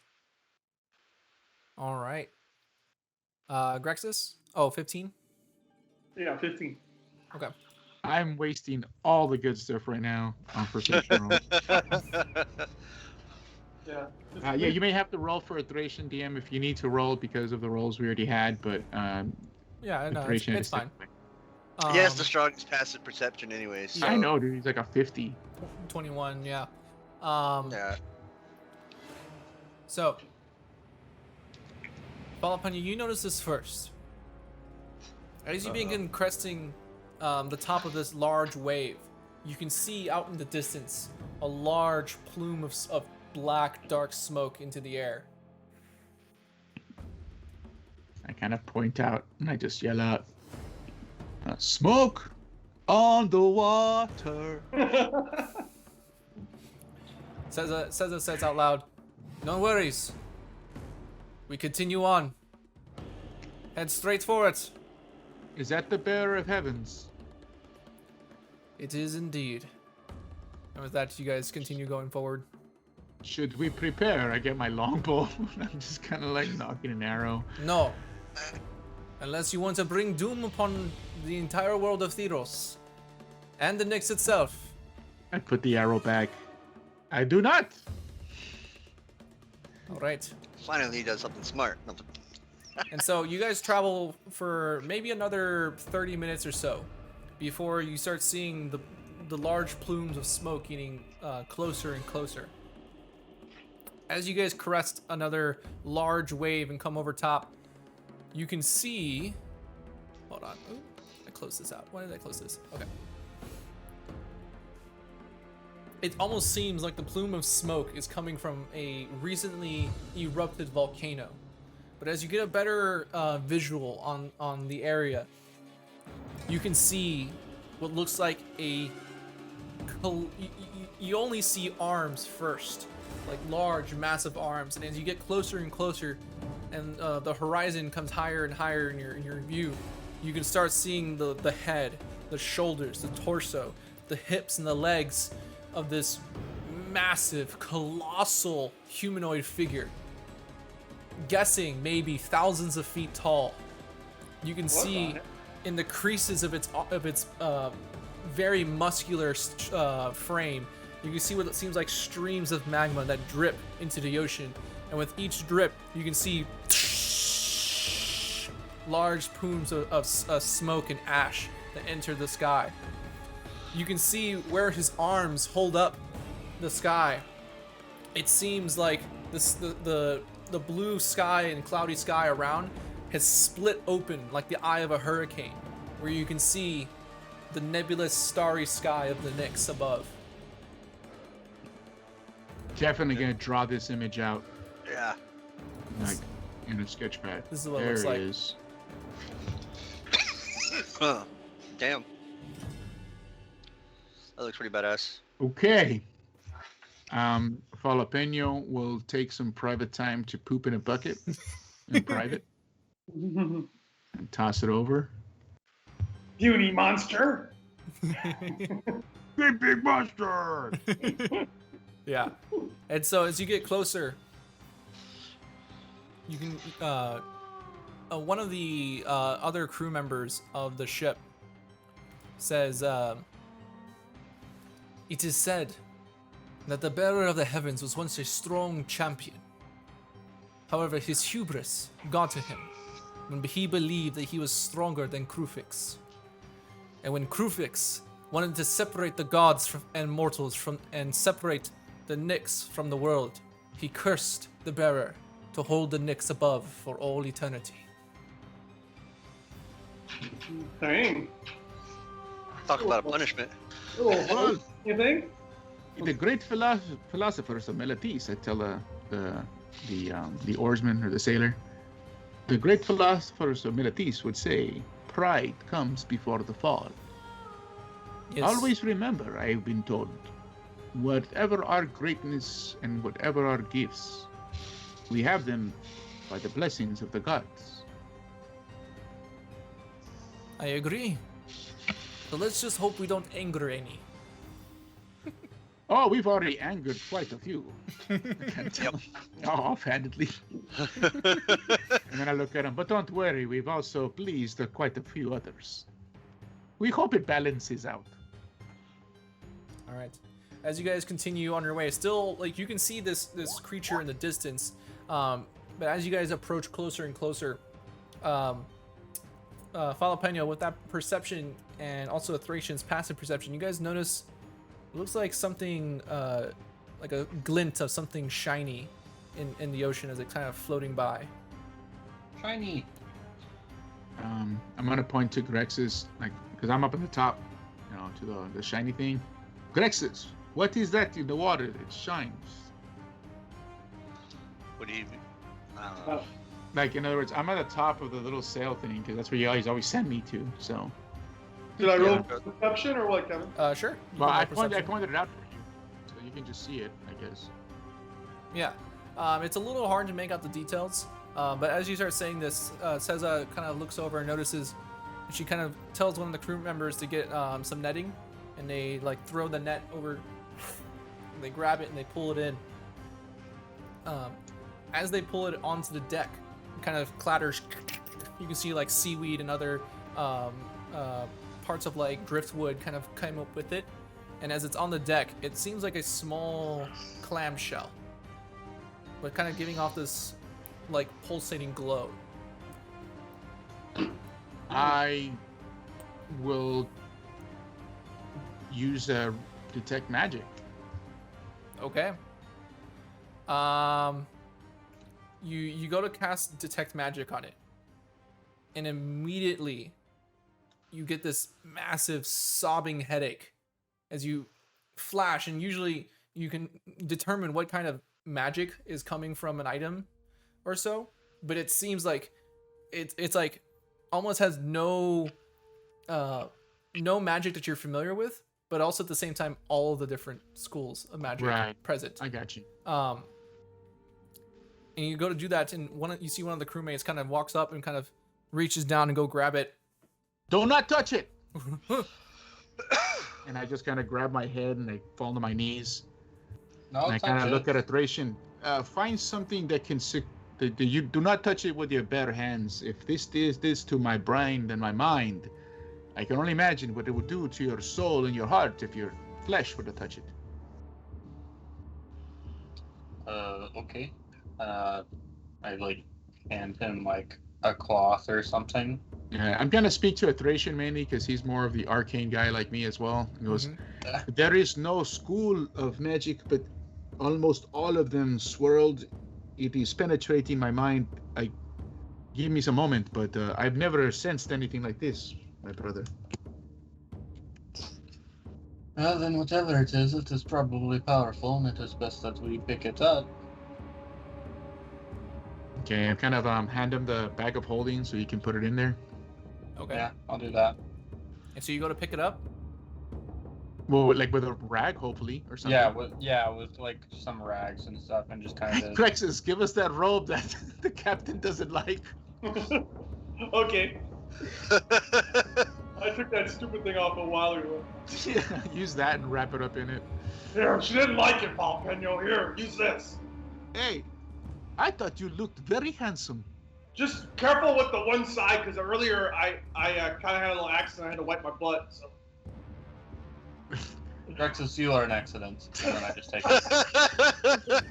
All right. Grexus? Oh, 15? Yeah, 15. Okay. I'm wasting all the good stuff right now on perception rolls. Yeah. Yeah, you may have to roll for a Thracian DM if you need to roll because of the rolls we already had, but Yeah, no, it's Thracian is fine. Yeah, it's the strongest passive perception, anyways. So. I know, dude. He's like a 50. 21, yeah. Yeah. So, Balapanya, you notice this first. As you begin cresting the top of this large wave, you can see out in the distance a large plume of black, dark smoke into the air. I kind of point out and I just yell out, "Smoke on the water." Says out loud, "No worries. We continue on. Head straight for it." Is that the bearer of heavens? It is indeed. And with that, you guys continue going forward. Should we prepare? I get my longbow. I'm just kind of like knocking an arrow. No. Unless you want to bring doom upon the entire world of Theros. And the Nyx itself. I put the arrow back. I do not. Alright. Finally, he does something smart. And so you guys travel for maybe another 30 minutes or so before you start seeing the large plumes of smoke getting closer and closer. As you guys crest another large wave and come over top, you can see... Hold on. Ooh, I closed this out. Why did I close this? Okay. It almost seems like the plume of smoke is coming from a recently erupted volcano. But as you get a better visual on the area, you can see what looks like a... You only see arms first, like large, massive arms. And as you get closer and closer, and the horizon comes higher and higher in your view, you can start seeing the head, the shoulders, the torso, the hips, and the legs of this massive, colossal humanoid figure. Guessing maybe thousands of feet tall. You can see in the creases of its very muscular frame, you can see what it seems like streams of magma that drip into the ocean. And with each drip, you can see large plumes of smoke and ash that enter the sky. You can see where his arms hold up the sky. It seems like the blue sky and cloudy sky around has split open like the eye of a hurricane, where you can see the nebulous starry sky of the Nyx above. Definitely gonna draw this image out, Yeah. like in a sketch pad. This is what it there looks like. Is. Damn. That looks pretty badass. Okay. Jalapeno will take some private time to poop in a bucket in private and toss it over. Puny monster. Great big monster! Yeah. And so as you get closer, you can one of the other crew members of the ship says, "It is said that the bearer of the heavens was once a strong champion. However, his hubris got to him when he believed that he was stronger than Krufix. And when Krufix wanted to separate the gods and mortals and separate the Nyx from the world, he cursed the bearer to hold the Nyx above for all eternity." Dang. Talk about a punishment. Oh, you think? The great philosophers of Melatis, I tell the oarsman or the sailor, the great philosophers of Melatis would say, pride comes before the fall. Yes. Always remember, I've been told, whatever our greatness and whatever our gifts, we have them by the blessings of the gods. I agree. So let's just hope we don't anger any. Oh, we've already angered quite a few. I can tell. Offhandedly. And then I look at him, but don't worry, we've also pleased quite a few others. We hope it balances out. All right. As you guys continue on your way, still, like, you can see this creature in the distance, but as you guys approach closer and closer, Jalapeno, with that perception and also Thracian's passive perception, you guys notice it looks like something, like a glint of something shiny in the ocean as it kind of floating by. Shiny. I'm gonna point to Grex's, like, because I'm up at the top, you know, to the shiny thing. Grex's, what is that in the water that shines? What do you? I don't know. Like, in other words, I'm at the top of the little sail thing because that's where you always send me to. So, Did I roll Yeah. perception or what, Kevin? Sure. You well, can I roll pointed perception. it out for you, so you can just see it, I guess. Yeah. It's a little hard to make out the details, but as you start saying this, Seza kind of looks over and notices, and she kind of tells one of the crew members to get some netting, and they like throw the net over, and they grab it and they pull it in. As they pull it onto the deck, it kind of clatters. You can see like seaweed and other parts of like driftwood kind of come up with it, and as it's on the deck, it seems like a small clamshell, but kind of giving off this like pulsating glow. I will use detect magic. Okay. You go to cast detect magic on it, and immediately you get this massive sobbing headache as you flash, and usually you can determine what kind of magic is coming from an item or so, but it seems like it's like almost has no magic that you're familiar with, but also at the same time all of the different schools of magic Right. present. I got you. And you go to do that, and you see one of the crewmates kind of walks up and kind of reaches down and go grab it. Do not touch it! And I just kind of grab my head and I fall to my knees. No, And I touch kind of it. look at a Thracian. Find something that can that you do not touch it with your bare hands. If this is this to my brain and my mind, I can only imagine what it would do to your soul and your heart if your flesh were to touch it. Okay. I like hand him like a cloth or something. I'm gonna speak to a Thracian mainly because he's more of the arcane guy like me as well. He goes, Mhm. there is no school of magic, but almost all of them swirled. It is penetrating my mind. Give me some moment, but I've never sensed anything like this, my brother. Well, then whatever it is probably powerful, and it is best that we pick it up. Okay, I kind of hand him the bag of holding so he can put it in there. Okay. Yeah, I'll do that. And so you go to pick it up. Well, like with a rag, hopefully, or something. With like some rags and stuff, and just kind of. Crexus, give us that robe that the captain doesn't like. Okay. I took that stupid thing off a while ago. Yeah, use that and wrap it up in it. Here, she didn't like it, Palpeno. Here, use this. Hey, I thought you looked very handsome. Just careful with the one side, because earlier I kind of had a little accident. I had to wipe my butt. So. Rexus, you are an accident. And then I just take it.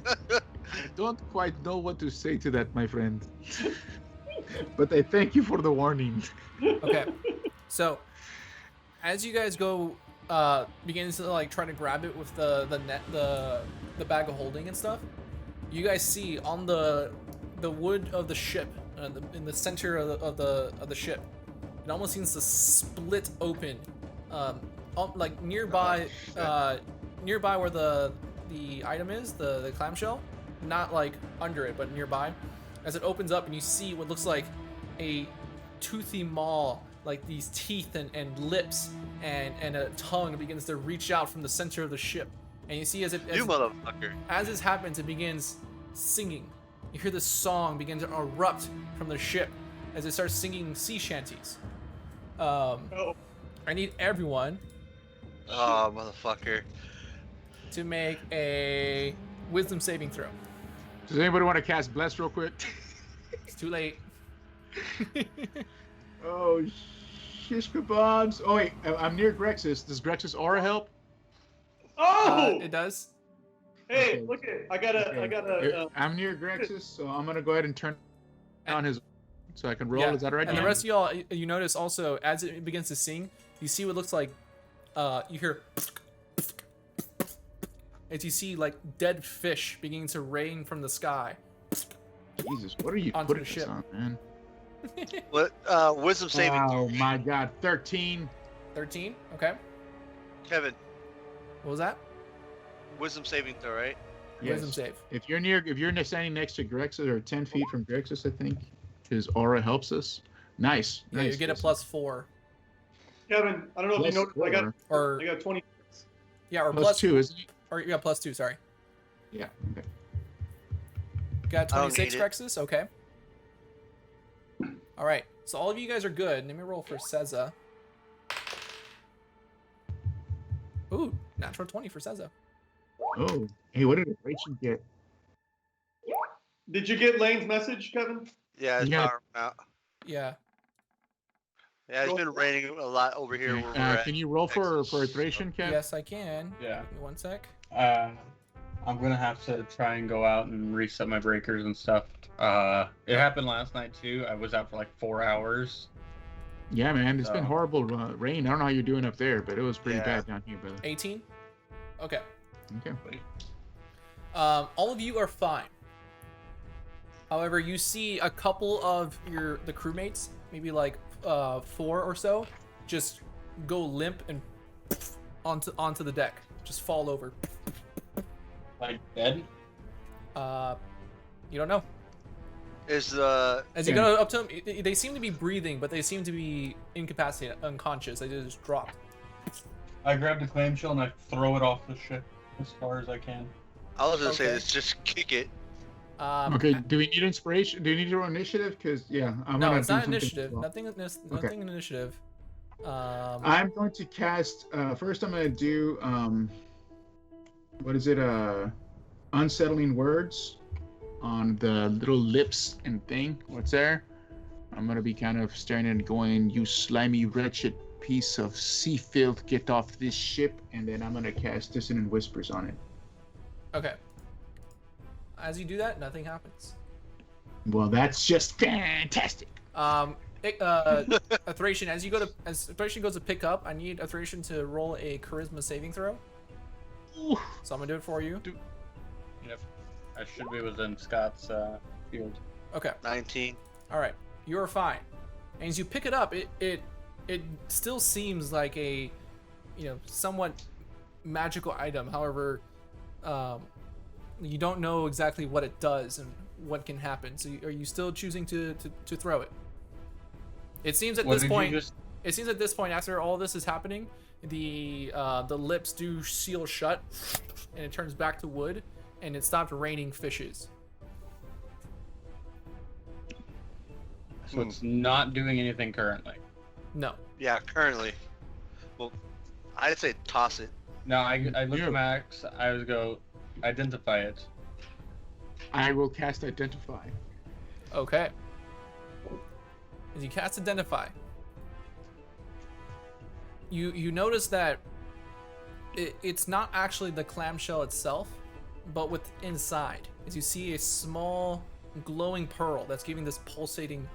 I don't quite know what to say to that, my friend. But I thank you for the warning. Okay. So, as you guys go, begins to like try to grab it with the net, the bag of holding and stuff. You guys see on the wood of the ship, in the center of the ship, it almost seems to split open, like nearby where the item is, the clamshell, not like under it, but nearby. As it opens up, and you see what looks like a toothy maw, like these teeth and lips and a tongue begins to reach out from the center of the ship. And you see as You motherfucker. as this happens, it begins singing. You hear this song begin to erupt from the ship as it starts singing sea shanties. Oh. I need everyone Oh, motherfucker. to make a wisdom saving throw. Does anybody want to cast Bless real quick? It's too late. Oh, shish kebabs. Oh, wait, I'm near Grexus. Does Grexus aura help? Oh! It does. Hey, Okay. look it. I gotta. I'm near Grexus, so I'm going to go ahead and turn on his so I can roll. Yeah. Is that all right? And the rest of y'all, you notice also as it begins to sing, you see what looks like, you hear, as you see like dead fish beginning to rain from the sky. Jesus, what are you Onto putting the this ship. on, man? What? Wisdom saving. Oh my God, 13. 13. Okay. Kevin, What was that? wisdom saving throw, right? Wisdom Yes. save. If you're standing next to Grexus or 10 feet from Grexus, I think his aura helps us. Nice. Yeah, nice. you get a +4. Kevin, I don't know if you noticed. Or I got 20. yeah, or plus 2, isn't it? Or you got +2. Sorry. Yeah. Okay. Got I don't 26 need it. Rexus. Okay. All right. So all of you guys are good. Let me roll for Seza. Ooh, natural 20 for Seza. Oh, hey, what did Rachel get? Did you get Lane's message, Kevin? Yeah, it's Yeah. power out. Yeah. Yeah, it's been raining a lot over here where we're at. Can you roll for Texas, iteration, Kev? Yes, I can. Yeah. Give me 1 sec. I'm gonna have to try and go out and reset my breakers and stuff. It happened last night too. I was out for like 4 hours. Yeah, man, it's been So- horrible rain. I don't know how you're doing up there, but it was pretty Yeah. bad down here, brother. 18. Okay. Okay. All of you are fine. However, you see a couple of the crewmates, maybe like 4 or so, just go limp and onto the deck, just fall over. Like dead. You don't know. Is the As you go up to them, they seem to be breathing, but they seem to be incapacitated, unconscious. They just dropped. I grab the clamshell and I throw it off the ship as far as I can. I was gonna say Okay. this, just kick it. Okay, do we need inspiration? Do you need your initiative? Because, yeah, I'm No, gonna it's do not something as initiative. well. Nothing in initiative. I'm going to cast, first I'm going to do, what is it, Unsettling Words on the little lips and thing. What's there? I'm going to be kind of staring and going, you slimy, wretched piece of sea filth, get off this ship. And then I'm going to cast Dissonant Whispers on it. Okay. As you do that, nothing happens. Well, that's just fantastic. Athration, as Athration goes to pick up, I need Athration to roll a Charisma saving throw. Ooh. So I'm gonna do it for you. Yep. I should be within Scott's field. Okay. 19. All right. You are fine. And as you pick it up, it still seems like a, somewhat magical item. However, you don't know exactly what it does and what can happen. So are you still choosing to throw it? It seems at What this did point. you just? It seems at this point, after all this is happening, the lips do seal shut, and it turns back to wood, and it stopped raining fishes. So it's not doing anything currently. No. Yeah, currently. Well, I'd say toss it. No, I look Yeah. at Max. I would go identify it. I will cast Identify. Okay. As you cast Identify, you notice that it's not actually the clamshell itself, but with inside, as you see a small glowing pearl that's giving this pulsating,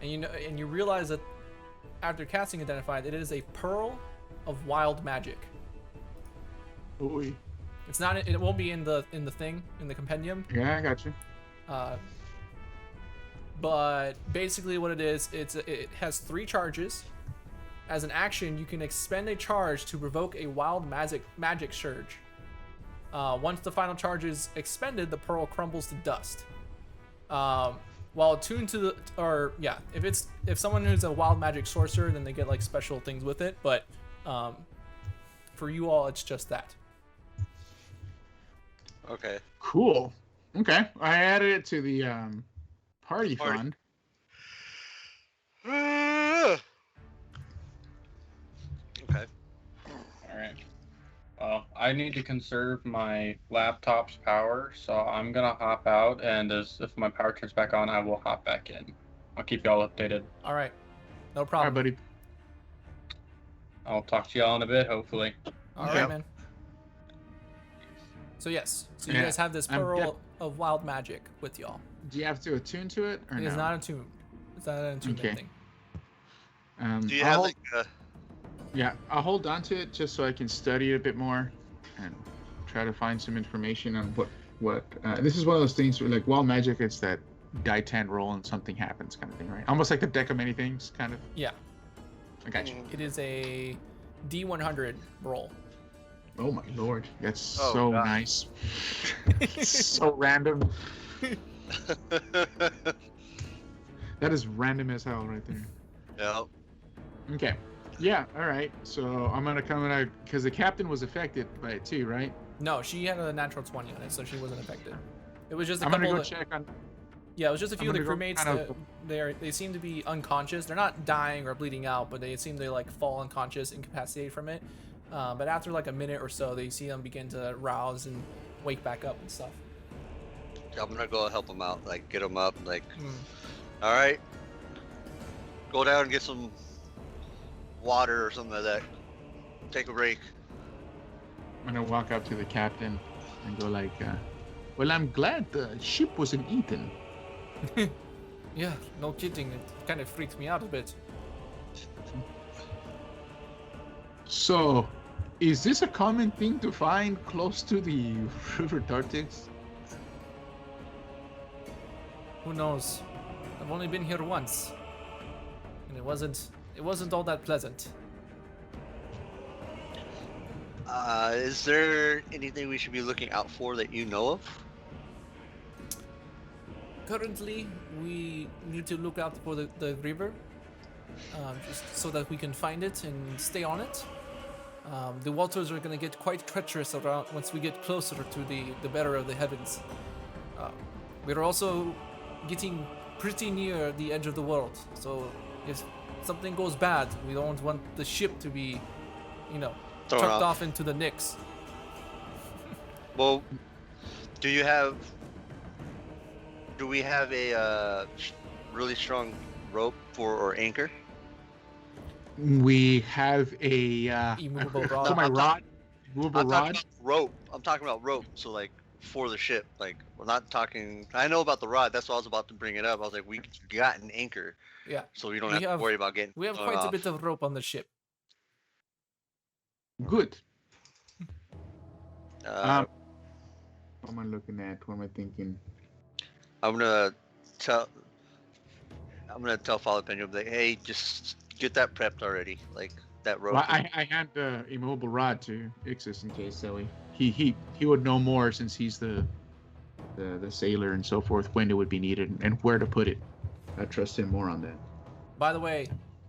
and you realize that after casting Identify, that it is a pearl of wild magic. Ooh. It's not. It won't be in the thing in the compendium. Yeah, I got you. But basically, what it is, it has 3 charges. As an action, you can expend a charge to provoke a wild magic surge. Once the final charge is expended, the pearl crumbles to dust. While attuned to the, if someone who's a wild magic sorcerer, then they get like special things with it. But for you all, it's just that. Okay. Cool. Okay, I added it to the party Party. fund. Okay. All right. Well, I need to conserve my laptop's power, so I'm gonna hop out, and if my power turns back on, I will hop back in. I'll keep y'all updated. All right, no All right, problem. buddy. I'll talk to y'all in a bit, hopefully. All Okay. right, man. So yes, so you Yeah, guys have this I'm pearl of wild magic with y'all. Do you have to attune to it or It no? is not attuned. It's not an attunement Okay. thing. Do you I'll have hold- like Yeah, I'll hold on to it just so I can study it a bit more and try to find some information on what. This is one of those things where, like, wild magic, it's that die 10 roll and something happens kind of thing, right? Almost like the deck of many things, kind of. Yeah, I got you. it is a D100 roll. Oh my lord, that's Oh, so God. nice. So random. That is random as hell right there. Yeah. Okay. Yeah. All right. So I'm gonna come in because the captain was affected by it too, right? No, she had a natural 20 on it, so she wasn't affected. It was just a I'm couple gonna go of, check on. yeah, it was just a few of the I'm gonna go crewmates kind that of- they seem to be unconscious. They're not dying or bleeding out, but they seem to like fall unconscious, incapacitated from it. But after like a minute or so, they see them begin to rouse and wake back up and stuff. I'm gonna go help them out, like get them up, like, Mm. all right, go down and get some water or something like that. Take a break. I'm gonna walk up to the captain and go like, "Well, I'm glad the ship wasn't eaten." Yeah, no kidding. It kind of freaked me out a bit. So, is this a common thing to find close to the River Tartix? Who knows? I've only been here once, and it wasn't all that pleasant. Is there anything we should be looking out for that you know of? Currently, we need to look out for the river, just so that we can find it and stay on it. The waters are going to get quite treacherous around once we get closer to the better of the heavens. We're also getting pretty near the edge of the world, so if something goes bad, we don't want the ship to be, Thrown trucked off. off into the Nyx. Well, do we have a really strong rope or anchor? We have a Immovable rod. So my I'm rod, movable I'm talking rod. about rope. I'm talking about rope. So like for the ship, like we're not talking. I know about the rod. That's why I was about to bring it up. I was like, we got an anchor, Yeah, so we don't We have have- to worry about getting. we have thrown quite a off. bit of rope on the ship. Good. Uh, What am I looking at? What am I thinking? I'm gonna tell Father Penguin, like, hey, just get that prepped already, like that rope. Well, I hand the immobile rod to Ixis in case that way. He would know more since he's the the sailor and so forth, when it would be needed and where to put it. I trust him more on that. By the way,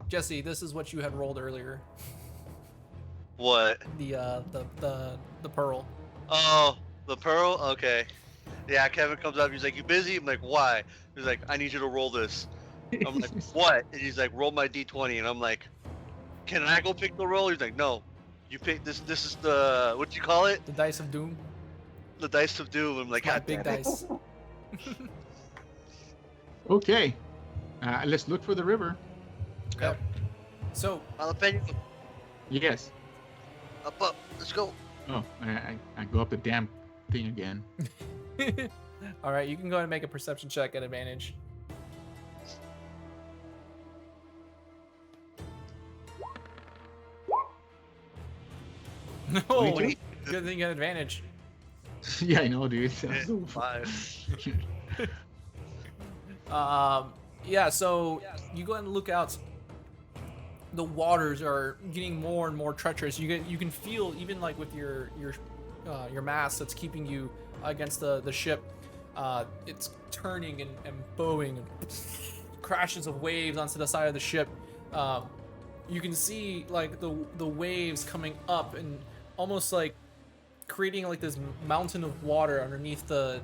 Jesse, this is what you had rolled earlier. What? The pearl. Oh, the pearl? Okay. Yeah, Kevin comes up, he's like, "You busy?" I'm like, "Why?" He's like, "I need you to roll this." I'm like, "What?" And he's like, "Roll my d20." And I'm like, "Can I go pick the roll?" He's like, "No. You pick this. This is the, what do you call it? The dice of doom. The dice of doom." I'm like, My "God big damn it." dice. Okay. Let's look for the river. Yep. So Jalapeno, Yes. up. Let's go. Oh, I go up the damn thing again. all right, you can go ahead and make a perception check at advantage. No, 22. good thing you had advantage. Yeah, I know, dude. Five. Yeah, so you go ahead and look out. The waters are getting more and more treacherous. You can feel, even like with your mass that's keeping you against the ship, it's turning and bowing and crashes of waves onto the side of the ship. You can see like the waves coming up and almost like creating like this mountain of water underneath the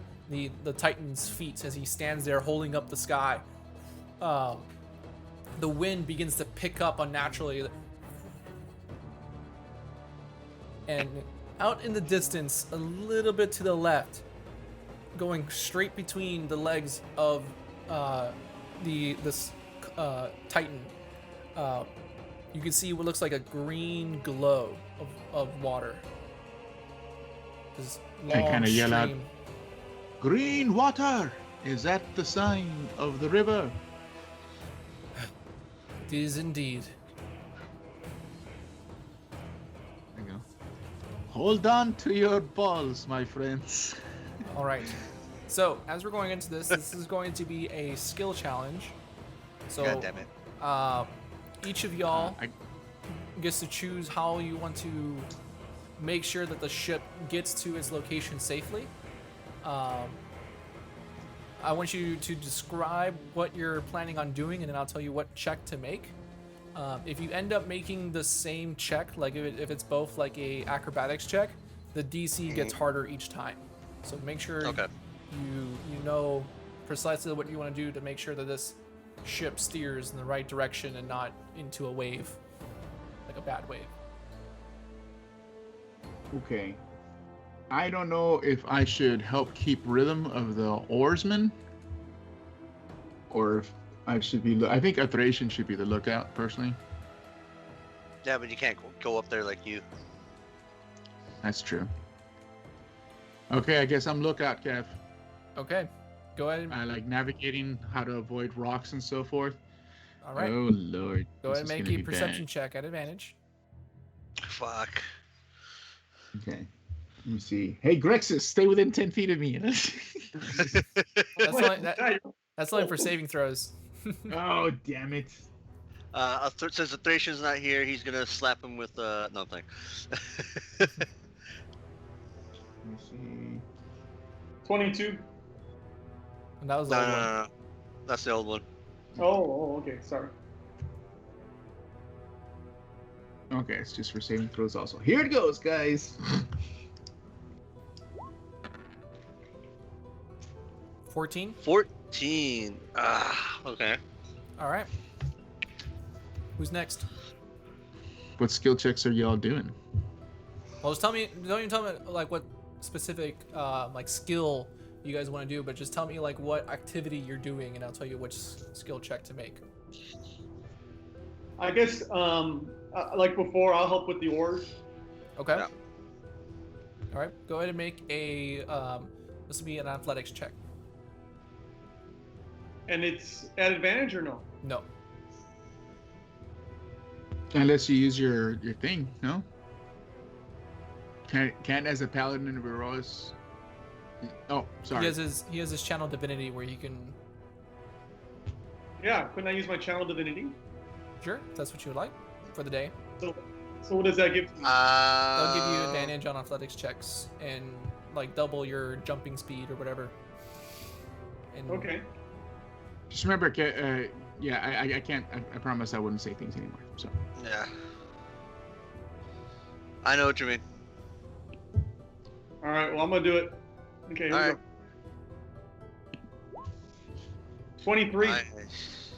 Titan's feet as he stands there holding up the sky. The wind begins to pick up unnaturally, and out in the distance, a little bit to the left, going straight between the legs of this Titan, you can see what looks like a green glow of water. This long kinda yell out, stream. Green water! Is that the sign of the river? It is indeed. There you go. Hold on to your balls, my friends. All right. So as we're going into this is going to be a skill challenge. So God damn it. Each of y'all I- gets to choose how you want to make sure that the ship gets to its location safely. I want you to describe what you're planning on doing, and then I'll tell you what check to make. If you end up making the same check, like if it's both like a acrobatics check, the DC gets harder each time. So make sure Okay. you know precisely what you want to do to make sure that this ship steers in the right direction and not into a wave, like a bad wave. Okay. I don't know if I should help keep rhythm of the oarsmen, or if I should be. I think a Thracian should be the lookout, personally. Yeah, but you can't go up there like you. That's true. Okay, I guess I'm lookout, Kev. Okay, go ahead. I like navigating how to avoid rocks and so forth. All right, Oh Lord. go ahead and This is make gonna a be perception check at advantage. Fuck. bad. Okay. Let me see. Hey, Grexus, stay within 10 feet of me. That's only for saving throws. Oh, damn it. Since the Thracian's not here, he's gonna slap him with no thing. Let me see. 22. And that was the No, old no, one. no, no. That's the old one. Oh, okay. Sorry. Okay, it's just for saving throws also. Here it goes, guys. 14. 14. Okay. All right. Who's next? What skill checks are y'all doing? Well, just tell me. Don't even tell me like what specific like skill you guys want to do, but just tell me like what activity you're doing, and I'll tell you which skill check to make. I guess, like before, I'll help with the oars. Okay. Yeah. All right. Go ahead and make a. This will be an athletics check. And it's at advantage or no? No. Unless you use your thing, no? Can't as a paladin of Eros. Oh, sorry. He has his channel divinity where he can. Yeah, couldn't I use my channel divinity? Sure, if that's what you would like for the day. So what does that give to me? They'll give you advantage on athletics checks and like double your jumping speed or whatever. And Okay. Just remember, yeah, I can't. I promise I wouldn't say things anymore. So. Yeah. I know what you mean. All right. Well, I'm gonna do it. Okay. Here All we right. go. 23. Nice.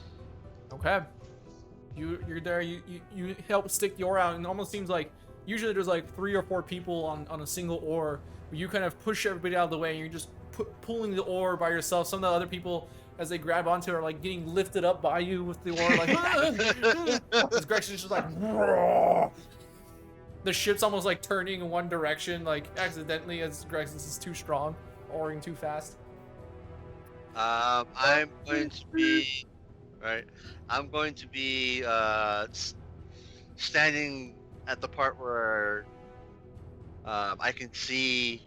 Okay. You're there. You help stick the ore out, and it almost seems like usually there's like 3 or 4 people on a single ore. But you kind of push everybody out of the way, and you're just pulling the ore by yourself. Some of the other people, as they grab onto it, are like getting lifted up by you with the ore, like as Gregson's just like. The ship's almost like turning in one direction, like accidentally, as Gregson's is too strong, oaring too fast. I'm going to be right. I'm going to be standing at the part where I can see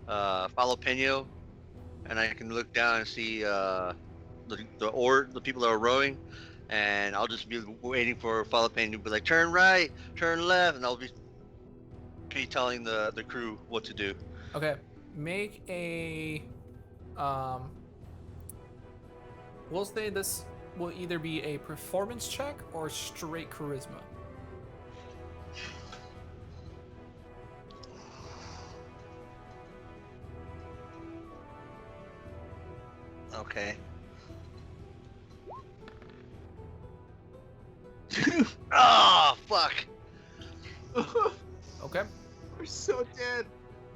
Falopeno, and I can look down and see the people that are rowing, and I'll just be waiting for Falopeno to be like, turn right, turn left, and I'll be telling the crew what to do. Okay, make a we'll say this will either be a performance check or straight charisma. Okay. Oh fuck. Okay. We're so dead.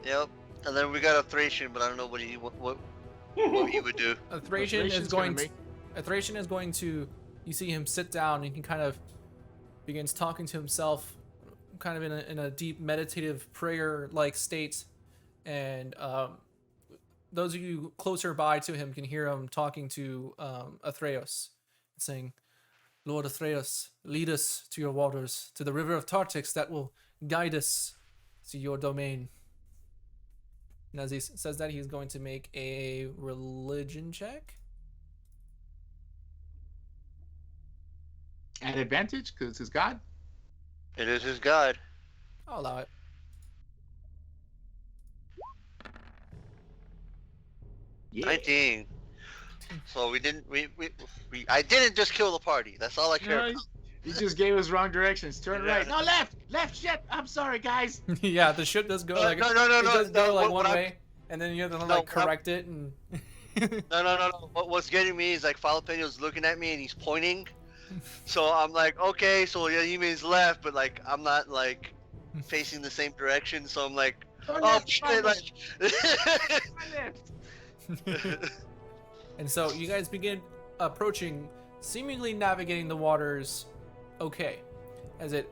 Yep. And then we got a Thracian, but I don't know what he would do. A Thracian is going to, a Thracian is going to, you see him sit down and he kind of begins talking to himself, kind of in a deep meditative prayer like state, and those of you closer by to him can hear him talking to Theros, saying, Lord Theros, lead us to your waters, to the river of Tartix that will guide us to your domain. And as he says that, he's going to make a religion check. At advantage, because it's his god. It is his god. I'll allow it. Yeah. 19. So we didn't. I didn't just kill the party. That's all I care No, about. he just gave us wrong directions. Turn Yeah. right. No, left. Left. Shit. I'm sorry, guys. Yeah, the ship does go like no. it does go like what one I'm- way, and then you have to No, like what I'm- correct it and. No. What's getting me is like Falopeno's looking at me and he's pointing. So I'm like, okay, so yeah, he means left, but like I'm not like facing the same direction. So I'm like, Turn oh left, shit, left, like. left. And so you guys begin approaching, seemingly navigating the waters okay, as it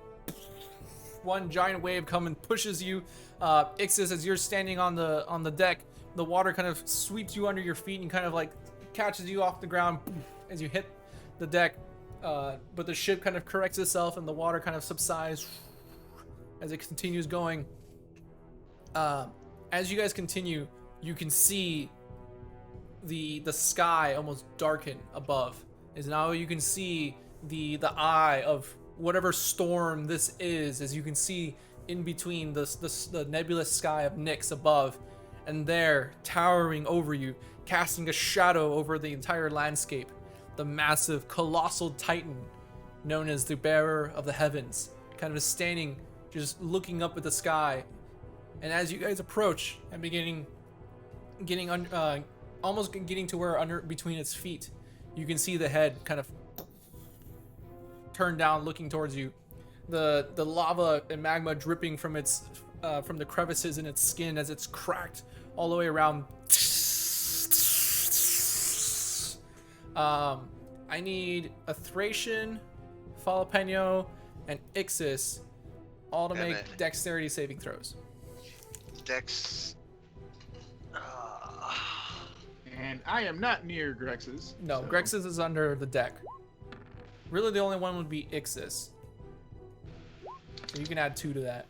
one giant wave comes and pushes you. Ixis, as you're standing on the deck, the water kind of sweeps you under your feet and kind of like catches you off the ground as you hit the deck. But the ship kind of corrects itself and the water kind of subsides as it continues going. As you guys continue, you can see the sky almost darken above, as now you can see the eye of whatever storm this is, as you can see in between the nebulous sky of Nyx above, and there, towering over you, casting a shadow over the entire landscape, the massive colossal titan known as the bearer of the heavens, kind of standing just looking up at the sky. And as you guys approach and almost getting to where under between its feet, you can see the head kind of turned down looking towards you, the lava and magma dripping from its from the crevices in its skin as it's cracked all the way around. I need a Thracian, Falopeno, and Ixis all to Damn make it. dexterity saving throws. Dex. And I am not near Grex's. No, so- Grex's is under the deck. Really, the only one would be Ixis. So you can add 2 to that.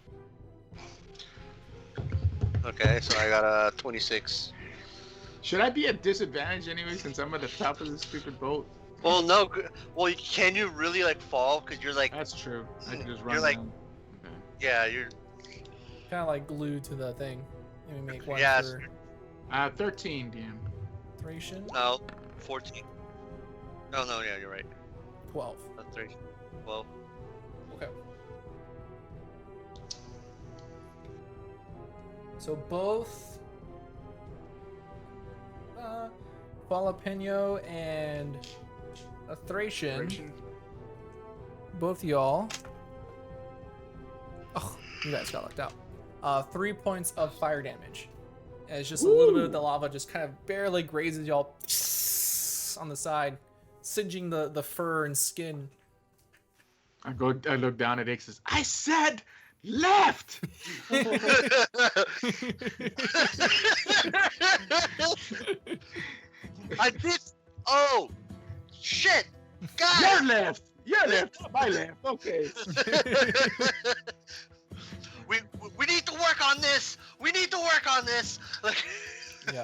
Okay, so I got a 26. Should I be at disadvantage anyway since I'm at the top of this stupid boat? Well, no. Well, can you really like fall? Cause you're like, That's true. I can just You're run like- down. Okay. yeah, you're. Kind of like glued to the thing. Let me make one Yeah, for... 13, DM. Thracian, No, 14. Oh no, yeah, you're right. 12. That's 3. Well, Okay. So both Jalapeno and a Thracian, both y'all. Oh, you guys got locked out. 3 points of fire damage. And it's just a little bit of the lava just kind of barely grazes y'all on the side, singeing the fur and skin. I look down at Ixus. I said left. I did. Oh, shit, Your guys. left. Your left. My left. Okay. we need to work on this. We need to work on this. Like. Yeah.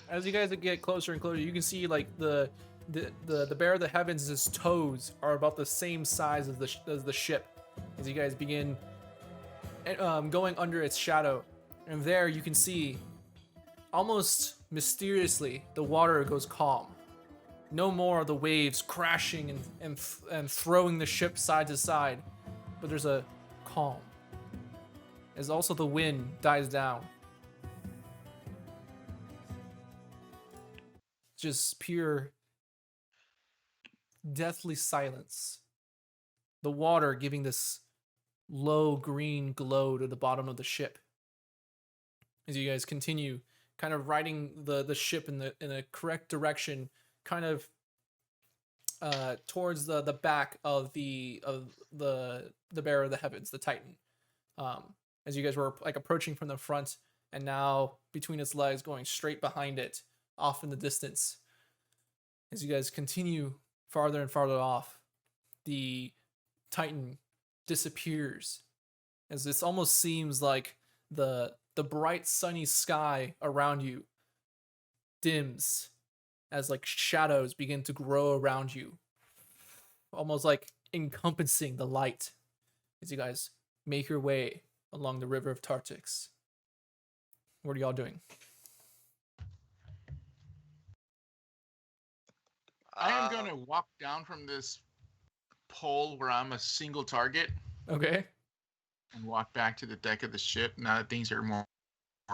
As you guys get closer and closer, you can see like the bear of the heavens, his toes are about the same size as the ship. As you guys begin going under its shadow, and there you can see, almost mysteriously, the water goes calm. No more of the waves crashing and throwing the ship side to side, but there's a calm. As also the wind dies down. Just pure deathly silence. The water giving this low green glow to the bottom of the ship. As you guys continue kind of riding the ship in the correct direction, kind of towards the back of the bearer of the heavens, the Titan. As you guys were like approaching from the front, and now between its legs going straight behind it, off in the distance. As you guys continue farther and farther off, the Titan disappears, as this almost seems like the bright sunny sky around you dims as like shadows begin to grow around you, almost like encompassing the light as you guys make your way along the river of Tartix. What are y'all doing? I am gonna walk down from this pole where I'm a single target Okay. and walk back to the deck of the ship now that things are more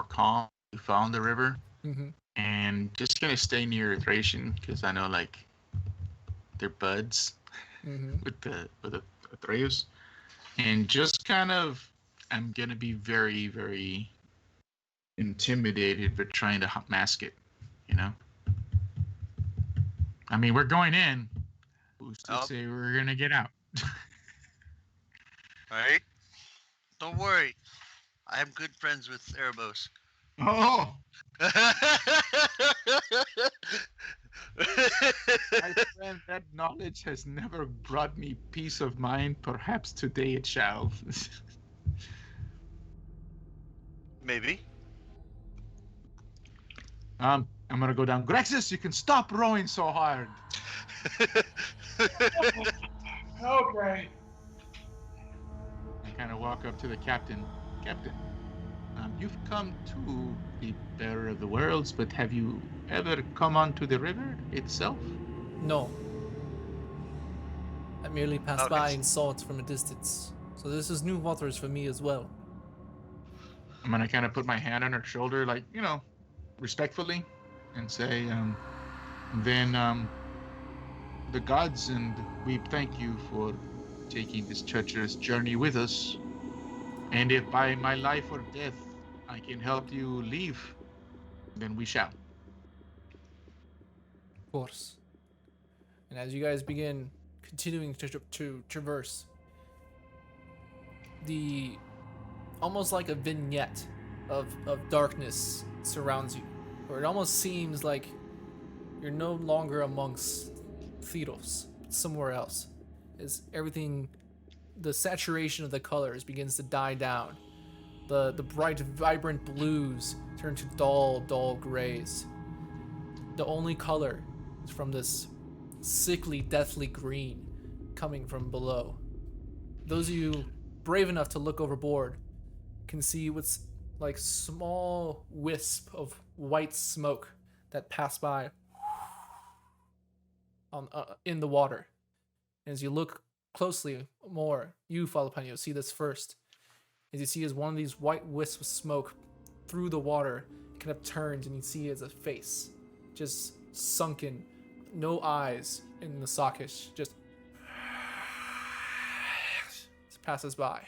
calm. We found the river, Mm-hmm. and just gonna stay near Thracian because I know like they're buds Mm-hmm. with the Theros, and just kind of I'm gonna be very, very intimidated but trying to mask it, you know. I mean, we're going in. Who's to say we're gonna get out? Right? Don't worry. I am good friends with Erebos. Oh, my friend, that knowledge has never brought me peace of mind. Perhaps today it shall. Maybe. I'm gonna go down. Grexus, you can stop rowing so hard. Okay. I kind of walk up to the captain. Captain, you've come to the bearer of the worlds, but have you ever come onto the river itself? No. I merely passed Okay. by and saw it from a distance. So this is new waters for me as well. I'm gonna kind of put my hand on her shoulder, like, you know, respectfully, and say, then the gods and we thank you for taking this treacherous journey with us. And if by my life or death I can help you leave, then we shall. Of course. And as you guys begin continuing to traverse, the almost like a vignette of darkness surrounds you, where it almost seems like you're no longer amongst Theros, somewhere else. As everything, the saturation of the colors begins to die down. The bright, vibrant blues turn to dull grays. The only color is from this sickly, deathly green coming from below. Those of you brave enough to look overboard can see what's like small wisp of white smoke that pass by on in the water. And as you look closely more, you, Falapenio, see this first. As you see as one of these white wisps of smoke through the water kind of turns, and you see as a face, just sunken, no eyes in the socket, just passes by.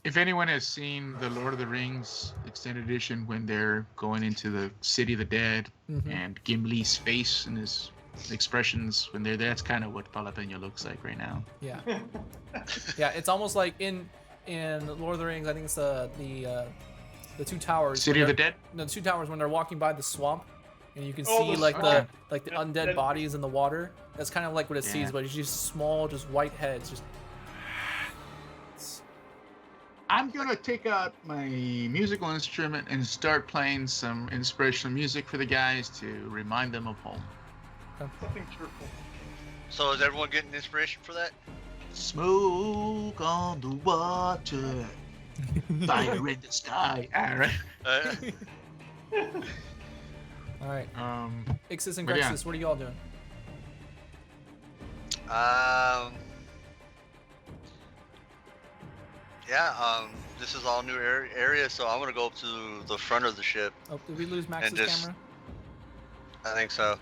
If anyone has seen the Lord of the Rings extended edition when they're going into the City of the Dead, and Gimli's face and his expressions when they're there, that's kind of what Jalapeno looks like right now. Yeah. Yeah, it's almost like in Lord of the Rings, I think it's the two towers. City of the Dead? No, the two towers when they're walking by the swamp, and you can Oh, see the like swamp. the Yeah, undead that- bodies in the water. That's kind of like what it Yeah. sees, but it's just small, just white heads. Just I'm gonna take out my musical instrument and start playing some inspirational music for the guys to remind them of home. Something cheerful. So is everyone getting inspiration for that? Smoke on the water, fire in the sky. All right. all right. Ixis and but yeah. Grexis, what are you all doing? This is all new area, so I'm gonna go up to the front of the ship. Oh, did we lose Max's just- camera? I think so.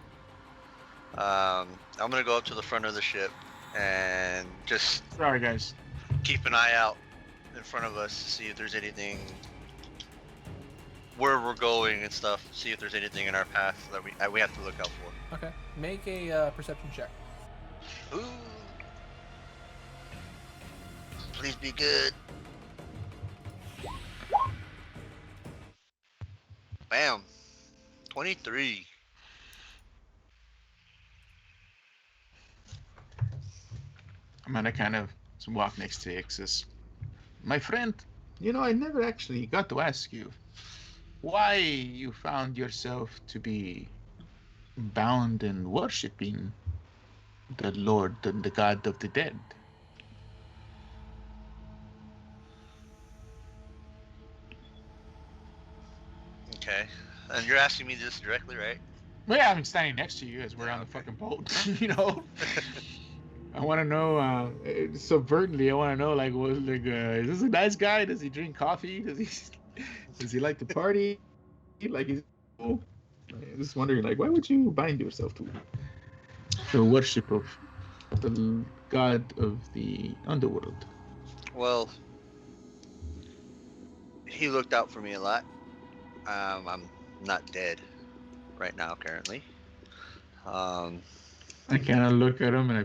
I'm gonna go up to the front of the ship and just Sorry, guys. keep an eye out in front of us to see if there's anything where we're going and stuff. See if there's anything in our path that we have to look out for. Okay. Make a perception check. Ooh. Please be good. Bam. 23. I'm gonna kind of walk next to Ixis. My friend, you know, I never actually got to ask you why you found yourself to be bound in worshipping the Lord and the God of the dead. Okay. And you're asking me this directly, right? Well, yeah, I'm standing next to you as we're on the fucking boat, you know? I want to know, subvertently, I want to know, like, is this a nice guy? Does he drink coffee? Does he like to party? Like, he's cool? I'm just wondering, like, why would you bind yourself to the worship of the god of the underworld? Well, he looked out for me a lot. I'm not dead right now, currently. I kind of look at him and I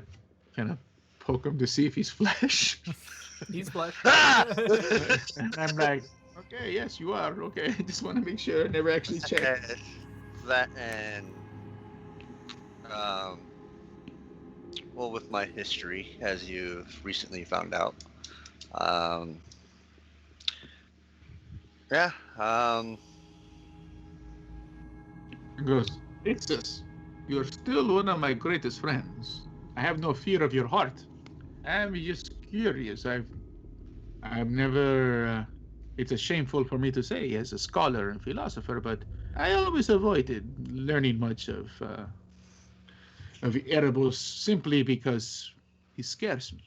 kind of poke him to see if he's flesh. He's flesh. And I'm like, okay, yes, you are. Okay, I just want to make sure. I never actually checked. That and well, with my history, as you've recently found out, yeah, He goes, Ixis, you're still one of my greatest friends. I have no fear of your heart. I'm just curious. I've never. It's a shameful for me to say, as a scholar and philosopher, but I always avoided learning much of Erebus simply because he scares me.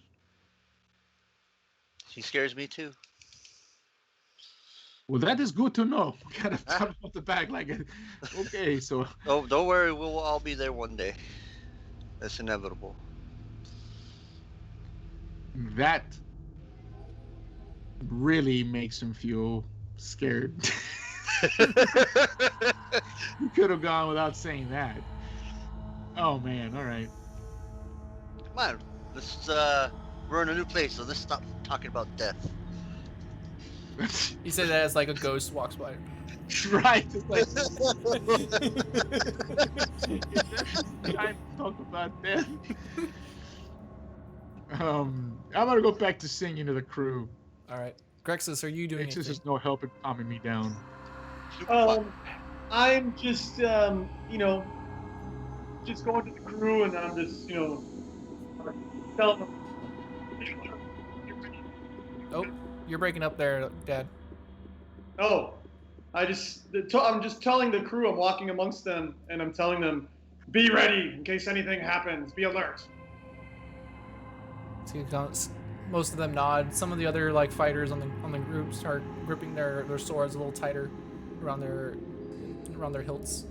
he scares me too. Well, that is good to know. Kind of top of the bag, like, okay, so Oh, don't worry, we'll all be there one day. That's inevitable. that really makes him feel scared. You could have gone without saying that. Oh man, all right. Come on, let's we're in a new place, so let's stop talking about death. He said that as like a ghost walks by. Right. It's like time to talk about death. I'm gonna go back to singing to the crew. All right. Grexis, are you doing It's anything? just no help in calming me down. I'm just, just going to the crew, and I'm just, telling them. Oh, you're breaking up there, Dad. Oh, I'm just telling the crew. I'm walking amongst them, and I'm telling them, be ready in case anything happens. Be alert. So most of them nod. Some of the other like fighters on the group start gripping their swords a little tighter around their hilts.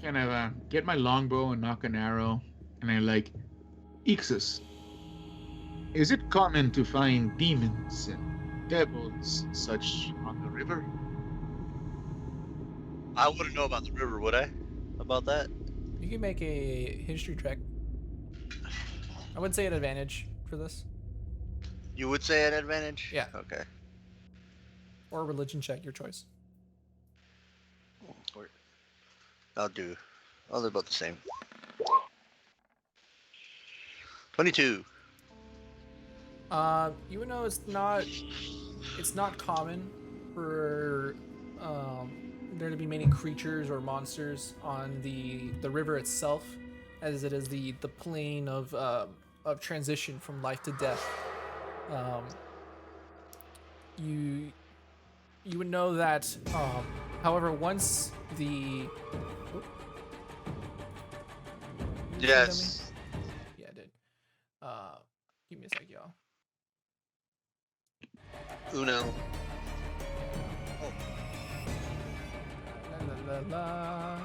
Kind of get my longbow and knock an arrow, and I like, Ixus, is it common to find demons and devils such on the river? I wouldn't know about the river, would I? About that? You can make a history check. I would say an advantage for this, You would say an advantage? Yeah. Okay. or a religion check, your choice. I'll do about the same. 22. You would know it's not common for there to be many creatures or monsters on the river itself, as it is the plane of transition from life to death. You would know that, however, once the Yes. yeah, I did. Give me a sec, y'all. Uno. La, la, la.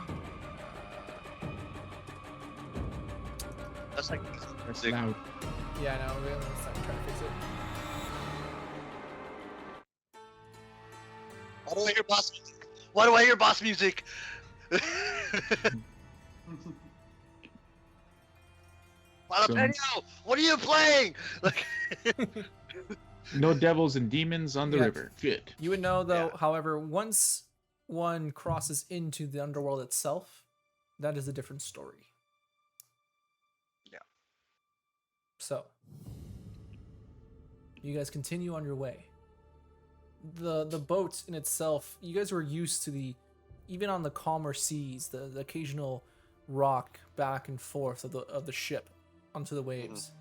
That's like That's Sick. loud. Yeah, I know. We're gonna try to fix it. Why do I hear boss music? Why do I hear boss music? Jalapeno, what are you playing? Like, No devils and demons on the Yeah. river. Good. You would know, though, Yeah. however, once one crosses into the underworld itself, that is a different story. Yeah. So, you guys continue on your way. The boat in itself, you guys were used to even on the calmer seas, the occasional rock back and forth of the ship onto the waves.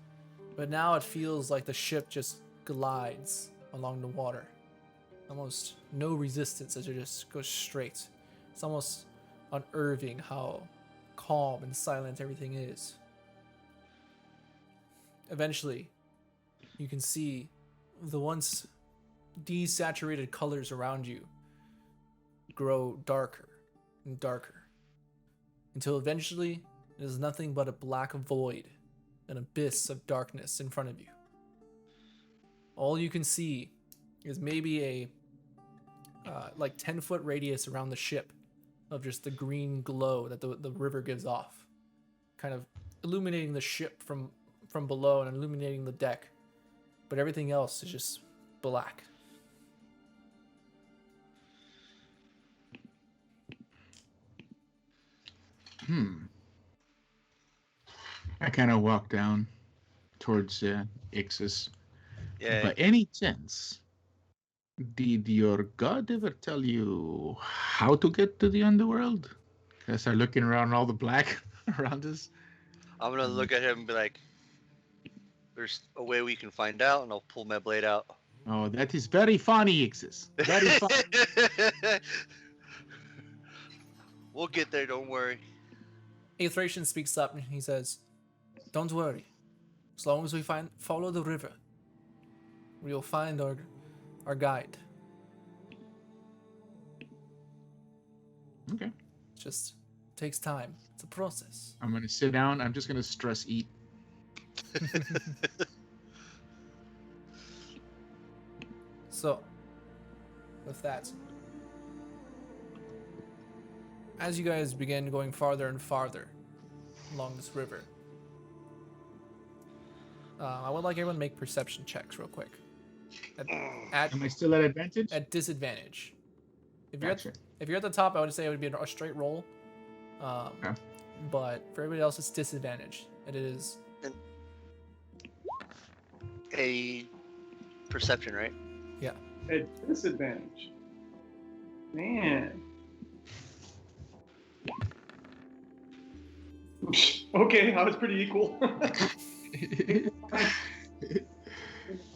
But now it feels like the ship just glides along the water. Almost no resistance as it just goes straight. It's almost unnerving how calm and silent everything is. Eventually, you can see the once desaturated colors around you grow darker and darker, until eventually it is nothing but a black void, an abyss of darkness in front of you. All you can see is maybe a like 10-foot radius around the ship of just the green glow that the river gives off, kind of illuminating the ship from below and illuminating the deck, but everything else is just black. I kind of walk down towards Ixus. yeah. By any chance, did your god ever tell you how to get to the underworld? I start looking around all the black around us. I'm gonna look at him and be like, "There's a way we can find out," and I'll pull my blade out. Oh, that is very funny, Ixus. Very funny. We'll get there. Don't worry. A Thracian speaks up and he says, "Don't worry. As long as we follow the river, we will find our guide. Okay. It just takes time. It's a process." I'm gonna sit down. I'm just gonna stress eat. So, with that, as you guys begin going farther and farther along this river, I would like everyone to make perception checks real quick. At Am I still at advantage? disadvantage. If Gotcha. you're at the top, I would say it would be a straight roll. Okay. But for everybody else, it's disadvantage. It is A perception, right? At disadvantage. Man. Okay, I was pretty equal.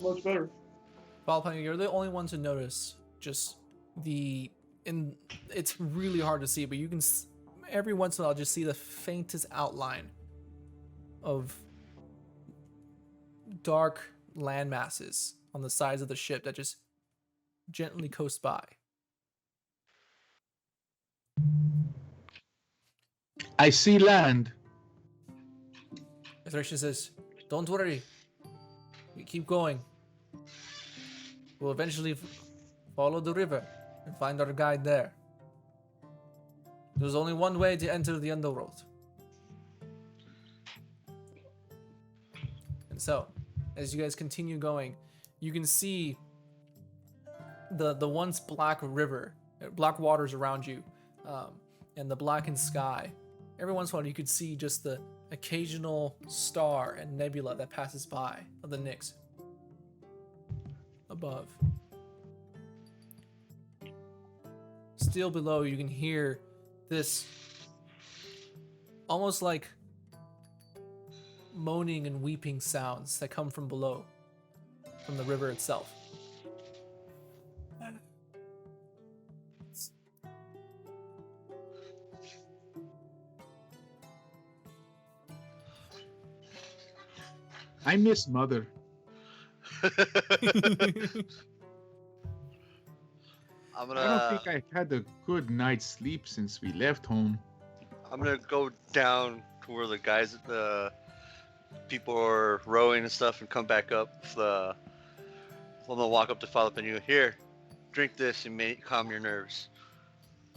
Much better. Valpine, you're the only one to notice just it's really hard to see, but you can every once in a while just see the faintest outline of dark land masses on the sides of the ship that just gently coast by. I see land. Thracian says, "Don't worry. We keep going. We'll eventually follow the river and find our guide there. There's only one way to enter the underworld." And so, as you guys continue going, you can see the once black river, black waters around you, and the blackened sky. Every once in a while, you could see just the occasional star and nebula that passes by of the Nyx above. Still below, you can hear this almost like moaning and weeping sounds that come from below, from the river itself. I miss Mother. I'm I gonna. don't think I had a good night's sleep since we left home. I'm gonna go down to where the guys, the people are rowing and stuff, and come back up. I'm gonna walk up to Philip and you. Here, drink this and calm your nerves.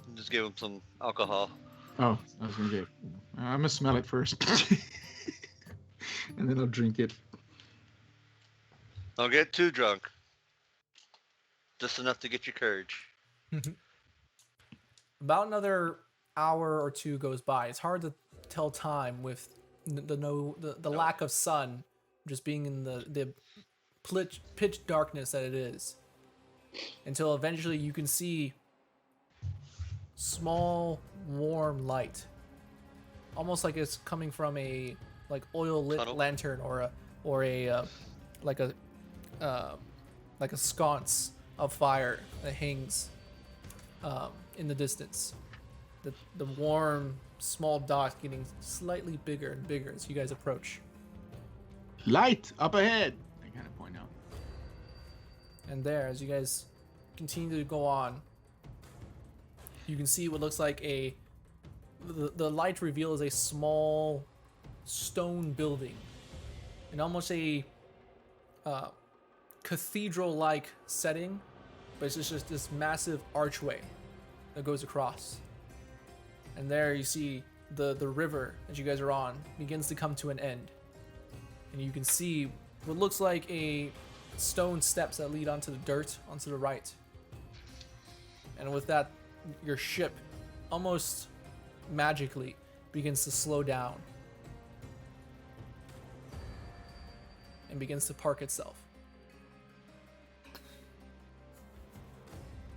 And just give him some alcohol. Oh, I was gonna get. I'm gonna smell it first, and then I'll drink it. Don't get too drunk. Just enough to get your courage. About another hour or two goes by. It's hard to tell time with the lack of sun, just being in the pitch darkness that it is, until eventually you can see small warm light, almost like it's coming from a oil lit Tunnel? lantern or a sconce of fire that hangs in the distance. The warm small dot getting slightly bigger and bigger as you guys approach. Light up ahead. I kind of point out. And there, as you guys continue to go on, you can see what looks like the light reveals a small stone building, in almost a cathedral-like setting, but it's just this massive archway that goes across. And there you see the river that you guys are on begins to come to an end. And you can see what looks like a stone steps that lead onto the dirt, onto the right. And with that, your ship almost magically begins to slow down and begins to park itself.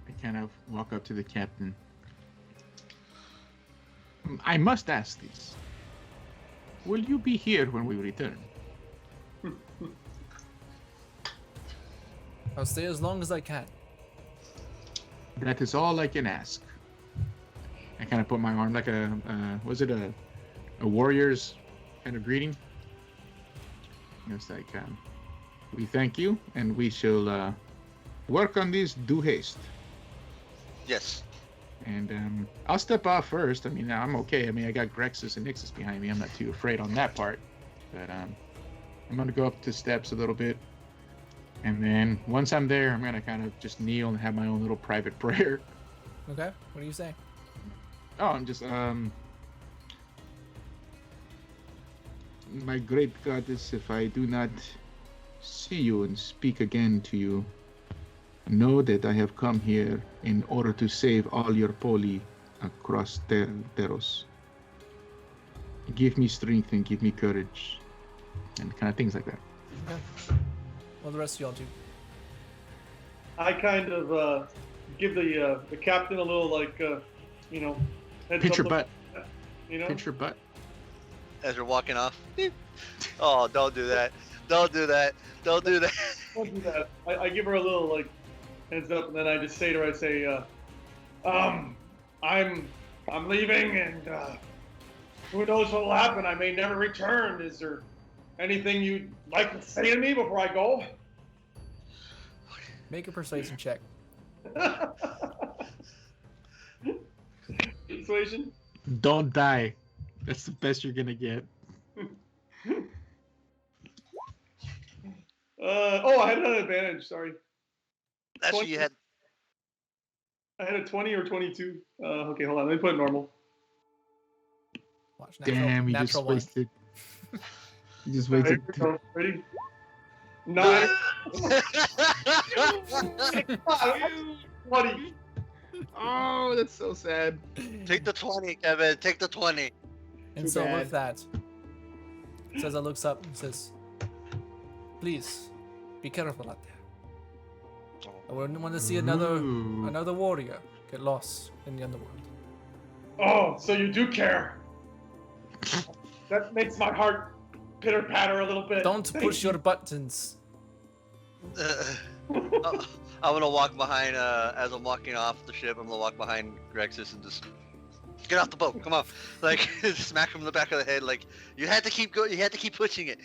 I kind of walk up to the captain. I must ask this. Will you be here when we return? I'll stay as long as I can. That is all I can ask. I kind of put my arm like was it a warrior's kind of greeting? It's like, we thank you, and we shall work on this due haste. Yes. And I'll step off first. I mean, I'm okay. I mean, I got Grexus and Nixus behind me. I'm not too afraid on that part. But I'm going to go up the steps a little bit. And then once I'm there, I'm going to kind of just kneel and have my own little private prayer. Okay, what do you say? Oh, I'm just, my great goddess, if I do not see you and speak again to you, know that I have come here in order to save all your poli across Theros. Give me strength and give me courage, and kind of things like that. Okay. What do the rest of y'all do? I kind of give the captain a little heads Pinch your up, butt. you know. Pinch your butt. As you're walking off. Oh, don't do that. Don't do that. Don't do that. Don't do that. I give her a little Heads up, and then I just say to her, I say, I'm leaving, and who knows what will happen? I may never return. Is there anything you'd like to say to me before I go? Make a persuasion check. Persuasion. Don't die. That's the best you're gonna get. I had an advantage. Sorry. Actually, you had. I had a 20 or 22. Okay, hold on. Let me put it normal. Watch, Damn, you just natural one. wasted. You just All right, wasted. here we go. Ready? 9. 20. Oh, that's so sad. Take the 20, Kevin. Take the 20. And Too so bad. with that, Cesar looks up and says, "Please, be careful out there. I wouldn't want to see another Ooh. warrior get lost in the underworld." Oh, so you do care. That makes my heart pitter patter a little bit. Don't Thank push you. your buttons. I'm gonna walk behind. As I'm walking off the ship, I'm gonna walk behind Grexus and just get off the boat. Come on, like smack him in the back of the head. Like you had to keep going. You had to keep pushing it.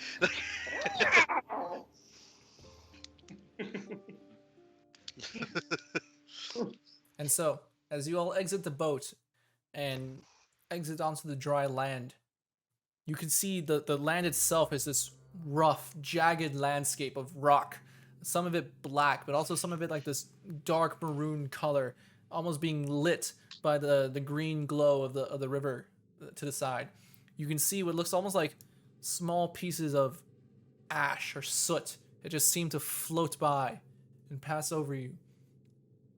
And so, as you all exit the boat and exit onto the dry land, you can see the land itself is this rough, jagged landscape of rock. Some of it black, but also some of it like this dark maroon color, almost being lit by the green glow of the river to the side. You can see what looks almost like small pieces of ash or soot that just seem to float by and pass over you.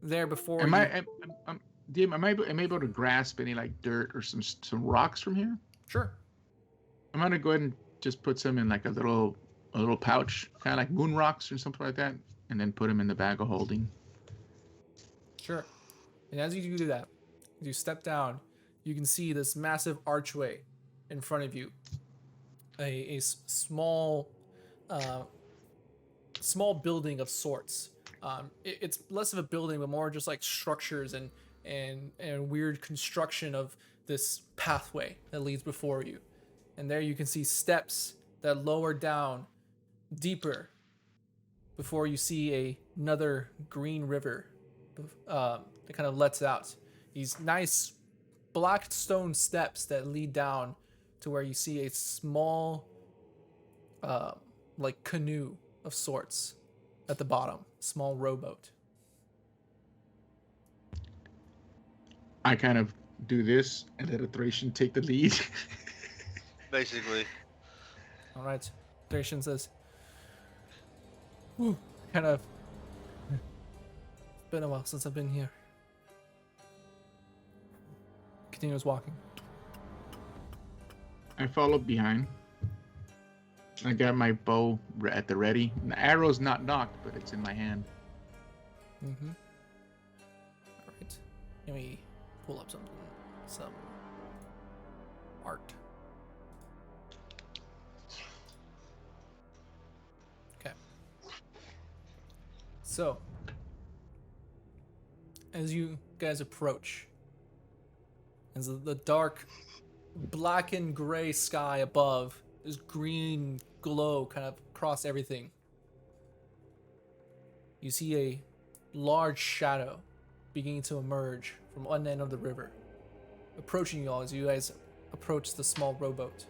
There before Am you. DM, am I able to grasp any like dirt or some rocks from here? Sure. I'm gonna go ahead and just put some in like a little pouch, kind of like moon rocks or something like that, and then put them in the bag of holding. Sure. And as you do that, as you step down, you can see this massive archway in front of you. A small building of sorts. It's less of a building, but more just like structures and weird construction of this pathway that leads before you. And there you can see steps that lower down deeper before you see another green river that kind of lets out. These nice black stone steps that lead down to where you see a small like canoe of sorts at the bottom, small rowboat. I kind of do this and let a Thracian take the lead. Basically. All right. Thracian says, "Whew, kind of. It's been a while since I've been here." Continues walking. I follow behind. I got my bow at the ready. The arrow's not knocked, but it's in my hand. Mm-hmm. All right. Let me pull up some art. Okay. So, as you guys approach, as the dark black and gray sky above, this green glow kind of across everything, you see a large shadow beginning to emerge from one end of the river, approaching you all as you guys approach the small rowboat.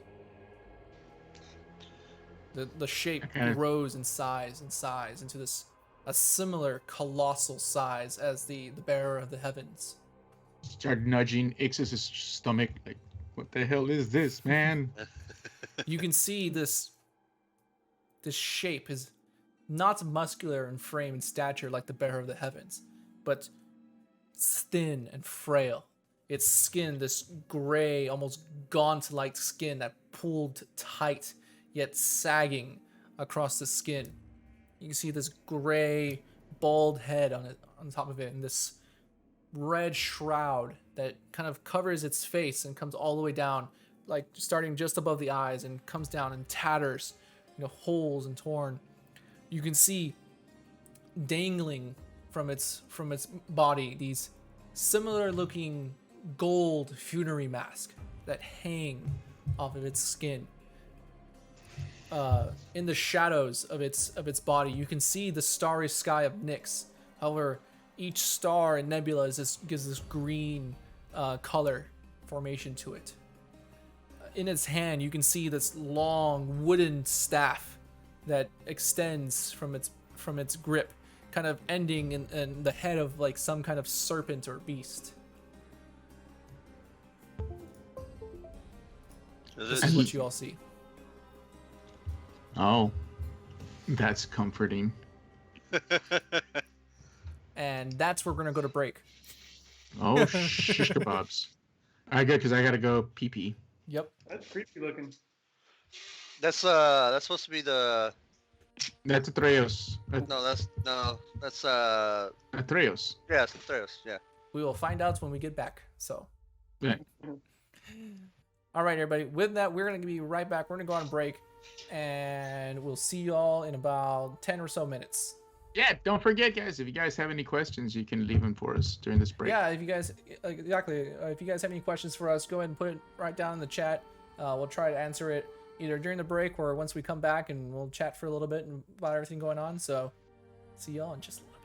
The shape Okay. grows in size into a similar colossal size as the bearer of the heavens. Start nudging Ixus's stomach, like, what the hell is this, man? You can see this shape is not muscular in frame and stature like the bearer of the heavens, but it's thin and frail. Its skin, this gray, almost gaunt-like skin that pulled tight, yet sagging across the skin. You can see this gray, bald head on top of it, and this red shroud that kind of covers its face and comes all the way down, like starting just above the eyes, and comes down in tatters, holes and torn. You can see dangling from its body these similar looking gold funerary masks that hang off of its skin. In the shadows of its body, you can see the starry sky of Nyx. However, each star and nebula gives this green color formation to it. In its hand, you can see this long wooden staff that extends from its grip, kind of ending in the head of like some kind of serpent or beast. This is what you all see. Oh, that's comforting. And that's where we're gonna go to break. Oh, shish kebabs. I good because I gotta go pee pee. Yep. That's creepy looking. That's supposed to be the That's a Theros. that's A Theros. yeah, it's the Theros, yeah. We will find out when we get back. So. Yeah. All right, everybody. With that, we're going to be right back. We're going to go on break, and we'll see you all in about 10 or so minutes. Yeah, don't forget, guys, if you guys have any questions, you can leave them for us during this break. Yeah, if you guys, exactly. If you guys have any questions for us, go ahead and put it right down in the chat. We'll try to answer it either during the break or once we come back, and we'll chat for a little bit about everything going on. So, see y'all in just a little bit.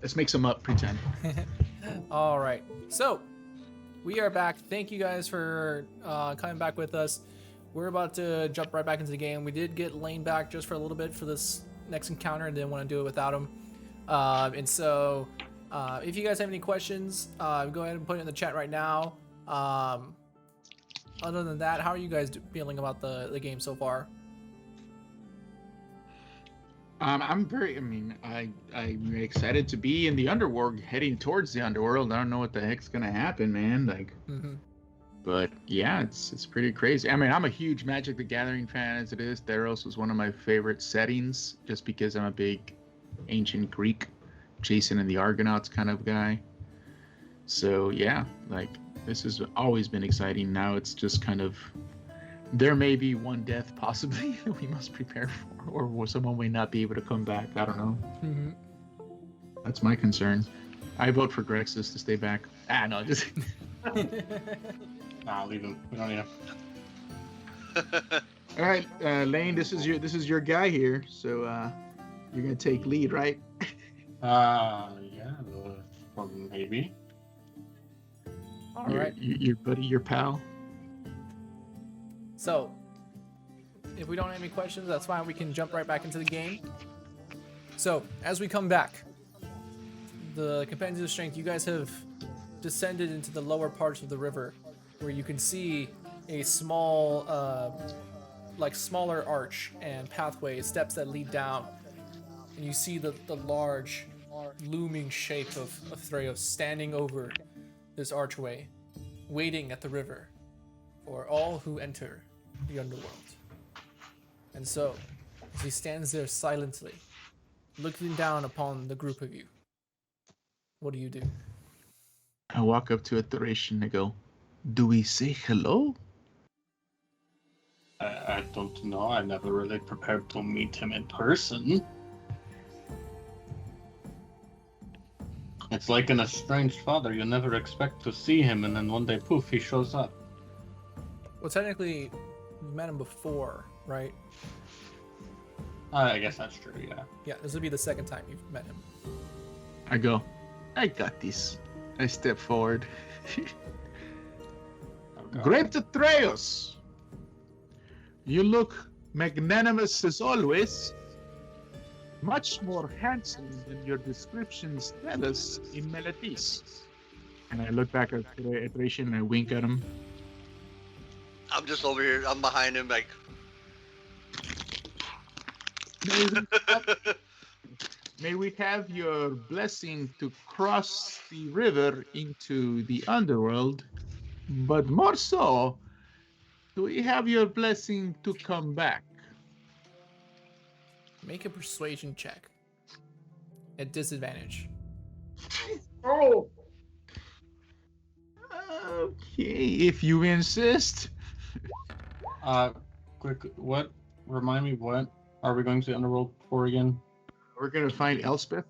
Let's make some up. Pretend. All right. So we are back. Thank you guys for coming back with us. We're about to jump right back into the game. We did get Lane back just for a little bit for this next encounter and didn't want to do it without him. And so if you guys have any questions, go ahead and put it in the chat right now. Other than that, how are you guys feeling about the game so far? I'm I'm excited to be in the underworld, heading towards the underworld. I don't know what the heck's gonna happen, man. Like, but yeah, it's pretty crazy. I mean, I'm a huge Magic the Gathering fan as it is. Theros was one of my favorite settings, just because I'm a big ancient Greek, Jason and the Argonauts kind of guy. So yeah, like this has always been exciting. Now it's just kind of, there may be one death possibly that we must prepare for, or someone may not be able to come back. I don't know. That's my concern. I vote for Grexus to stay back. No, just. Nah, leave him. We don't need him. All right, Lane, this is your guy here. So you're gonna take lead, right? Yeah, well, maybe. All right. Your buddy, your pal. So, if we don't have any questions, that's fine. We can jump right back into the game. So, as we come back, the Companions of Strength, you guys have descended into the lower parts of the river, where you can see a small, smaller arch and pathway, steps that lead down. And you see the large, looming shape of Theros standing over this archway, waiting at the river for all who enter the underworld. And so, as he stands there silently, looking down upon the group of you, what do you do? I walk up to a Thracian and I go, "Do we say hello?" I don't know. I never really prepared to meet him in person. It's like an estranged father. You never expect to see him, and then one day, poof, he shows up. Well, technically, you've met him before, right? I guess that's true, yeah. Yeah, this would be the second time you've met him. I go, "I got this." I step forward. Oh, God. Great Atreus! You look magnanimous as always. Much more handsome than your descriptions tell us in Meletis. And I look back at Thracian and I wink at him. I'm just over here. I'm behind him, like. May we have your blessing to cross the river into the underworld, but more so, do we have your blessing to come back? Make a persuasion check. At disadvantage. Oh, Okay, if you insist. Quick, remind me, what are we going to the underworld for again? We're gonna find Elspeth.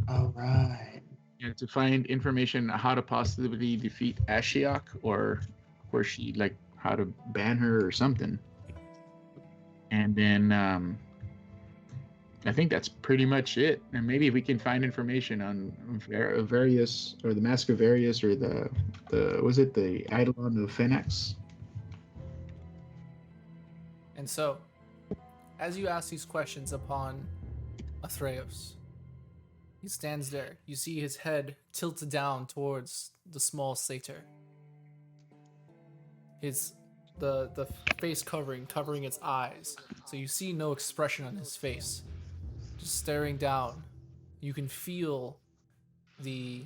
All right. Yeah, to find information on how to possibly defeat Ashiok, or where she, like, how to ban her or something. And then I think that's pretty much it. And maybe we can find information on Various, or the Mask of Various, or the was it the Eidolon of Phoenix? And so, as you ask these questions upon Atreus, he stands there. You see his head tilted down towards the small satyr. The face covering its eyes, so you see no expression on his face. Just staring down, you can feel the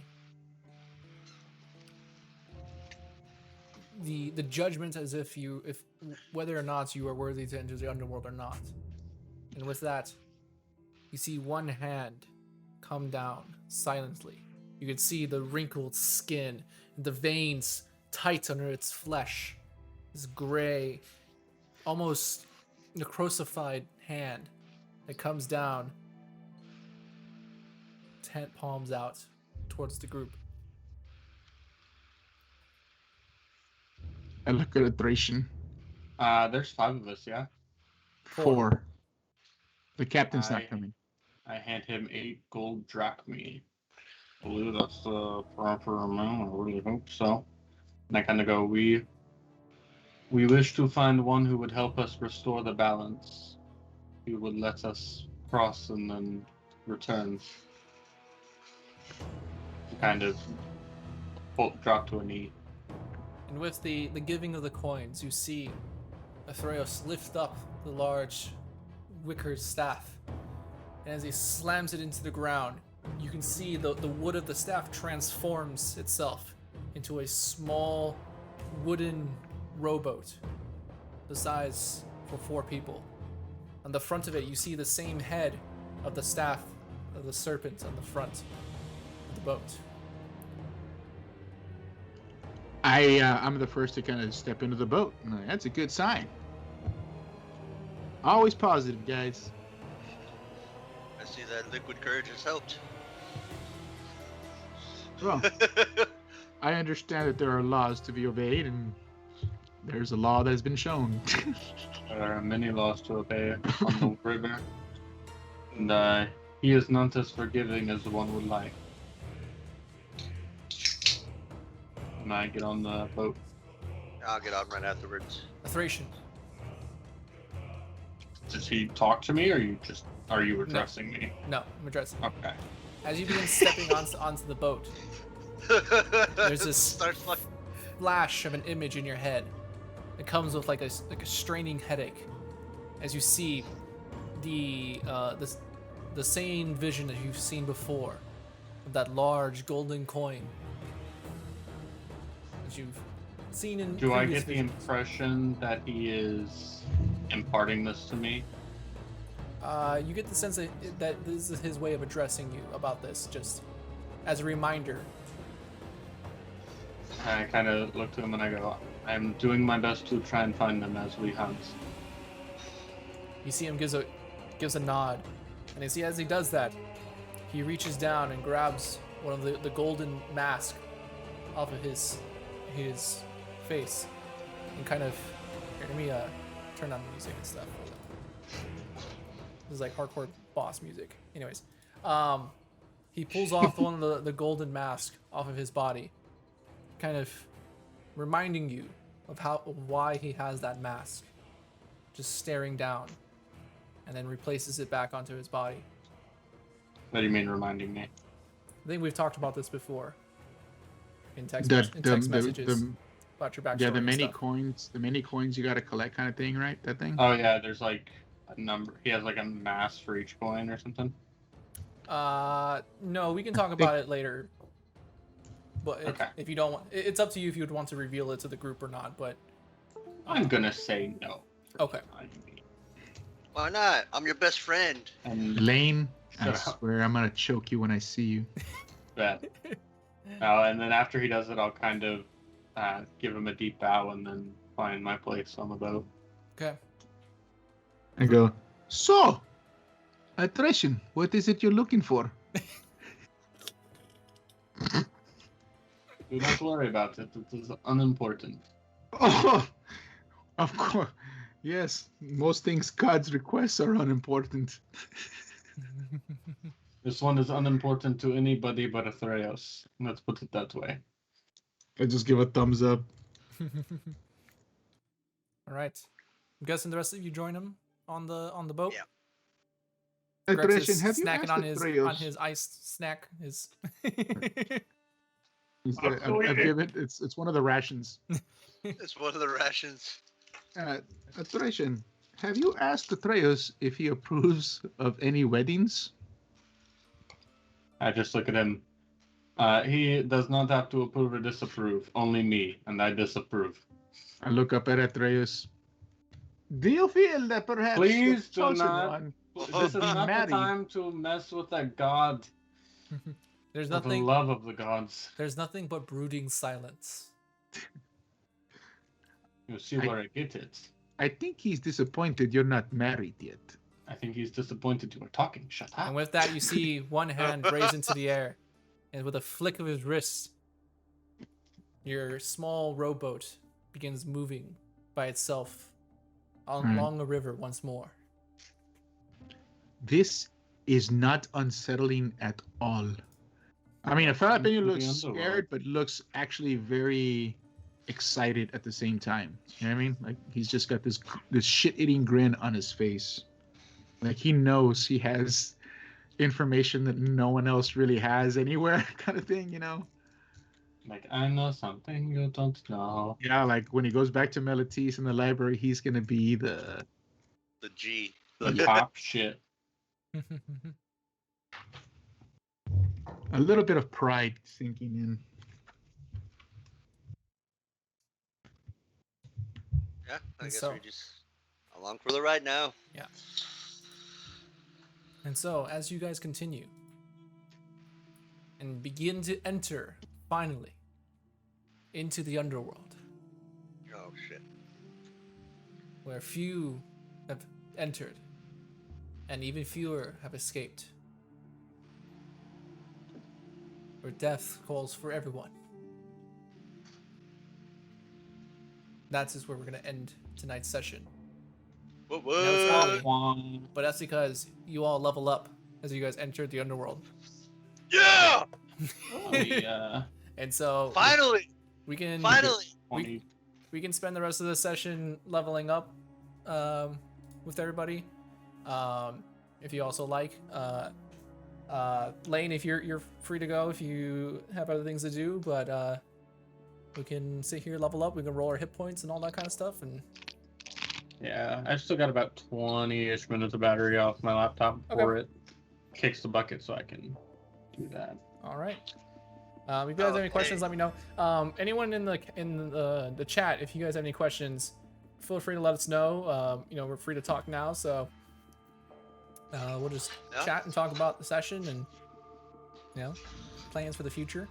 judgment, as if whether or not you are worthy to enter the underworld or not. And with that, you see one hand come down silently. You can see the wrinkled skin and the veins tight under its flesh. This gray, almost necrosified hand that comes down, 10 palms out towards the group. I look at a Thracian. There's 5 of us, yeah? 4. The captain's not coming. I hand him 8 gold drachmae. I believe that's the proper amount. I really hope so. And I kind of go, we wish to find one who would help us restore the balance. He would let us cross and then return. Kind of drop to a knee. And with the giving of the coins, you see Theros lift up the large wicker staff. And as he slams it into the ground, you can see the wood of the staff transforms itself into a small wooden rowboat, the size for 4 people. On the front of it, you see the same head of the staff of the serpent on the front of the boat. I'm the first to kind of step into the boat. I'm like, that's a good sign. Always positive, guys. I see that liquid courage has helped. Well, I understand that there are laws to be obeyed, and there's a law that has been shown. There are many laws to obey on the river, and he is not as forgiving as one would like. And I get on the boat. I'll get on right afterwards. A Thracian. Does he talk to me, or are you addressing me? No, I'm addressing. Okay. As you begin stepping onto the boat, there's this Starts like flash of an image in your head. It comes with like a straining headache, as you see the same vision that you've seen before, of that large golden coin that you've seen in. Do I previous get the visions. impression that he is imparting this to me? You get the sense that this is his way of addressing you about this, just as a reminder. I kind of look to him and I go, I'm doing my best to try and find them as we hunt. You see him gives a nod, and as he does that, he reaches down and grabs one of the golden mask off of his face, and kind of here, let me turn on the music and stuff. This is like hardcore boss music. Anyways, he pulls off one of the golden mask off of his body, kind of reminding you of why he has that mask, just staring down, and then replaces it back onto his body. What do you mean reminding me? I think we've talked about this before in text, The messages about your backstory. yeah, the and many stuff. coins you gotta collect kind of thing, right? That thing. Oh yeah, there's like a number. He has like a mass for each coin or something. No, we can talk about it later. But Okay. if you don't want, it's up to you if you would want to reveal it to the group or not. But I'm gonna say no. okay. why not? I'm your best friend. And Lane, I Shut up. swear I'm gonna choke you when I see you. that. And then after he does it, I'll kind of give him a deep bow and then find my place on the boat. Okay. I go, so, Attrition, what is it you're looking for? Do not worry about it. It is unimportant. Oh, of course. Yes, most things God's requests are unimportant. This one is unimportant to anybody but a Theros. Let's put it that way. I just give a thumbs up. All right. I'm guessing the rest of you join him on the boat. Yeah. Greg's Attrition, is have you snacking asked on Atreus? his iced snack. His. I've given it's one of the rations. It's one of the rations. Attrition, have you asked Atreus if he approves of any weddings? I just look at him. He does not have to approve or disapprove. Only me, and I disapprove. I look up at Atreus. Do you feel that perhaps Please the do chosen not. one This is not marry? the time to mess with a god. There's For the nothing. love of the gods. There's nothing but brooding silence. You see where I get it. I think he's disappointed you're not married yet. I think he's disappointed you are talking. Shut up. And with that, you see one hand raised into the air, and with a flick of his wrist, your small rowboat begins moving by itself along a river once more. This is not unsettling at all. I mean, Jalapeno looks Into the underworld. scared, but looks actually very excited at the same time. You know what I mean? Like he's just got this shit-eating grin on his face. Like he knows he has information that no one else really has anywhere, kind of thing, you know? Like, I know something you don't know. Yeah, like when he goes back to Melitis in the library, he's gonna be the G. Top shit. a little bit of pride sinking in. Yeah, I And guess so- we're just along for the ride now. Yeah. And so, as you guys continue and begin to enter, finally, into the underworld, Oh shit. where few have entered and even fewer have escaped, where death calls for everyone. That's just where we're going to end tonight's session. What? No, it's What? Ollie. But that's because you all level up as you guys enter the underworld. Yeah! Oh, yeah. And so Finally! we can Finally! 20. we can spend the rest of the session leveling up with everybody. If you also like. Lane, if you're free to go if you have other things to do, but we can sit here, level up, we can roll our hit points and all that kind of stuff, and Yeah, I've still got about 20-ish minutes of battery off my laptop before it kicks the bucket, so I can do that. all right. If you guys have any questions, let me know. Anyone in the chat, if you guys have any questions, feel free to let us know. We're free to talk now, so we'll just Yeah. chat and talk about the session and plans for the future.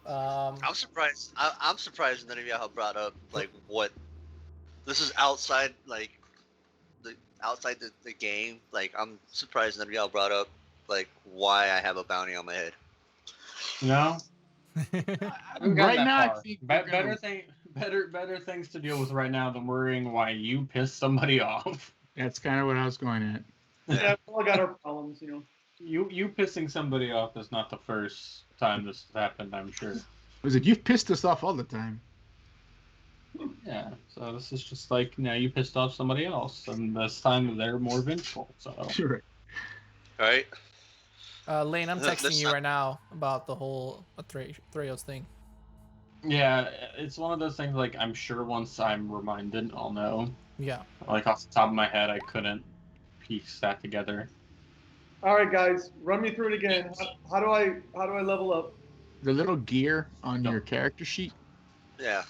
I'm surprised. I'm surprised none of y'all have brought up like what. This is outside the game. Like I'm surprised none of y'all brought up like why I have a bounty on my head. No? We've gotten Right that now, I far. think Better things to deal with right now than worrying why you pissed somebody off. That's kind of what I was going at. Yeah, we all got our problems, you know. You pissing somebody off is not the first time this has happened, I'm sure. Was it you've pissed us off all the time? Yeah, so this is just like, now you pissed off somebody else, and this time they're more vengeful, so... Sure. Right? Lane, I'm This texting you time- right now about the whole Theros thing. Yeah, it's one of those things, like, I'm sure once I'm reminded, I'll know. Yeah. Like, off the top of my head, I couldn't piece that together. All right, guys, run me through it again. How do I level up? The little gear on No. your character sheet. Yeah.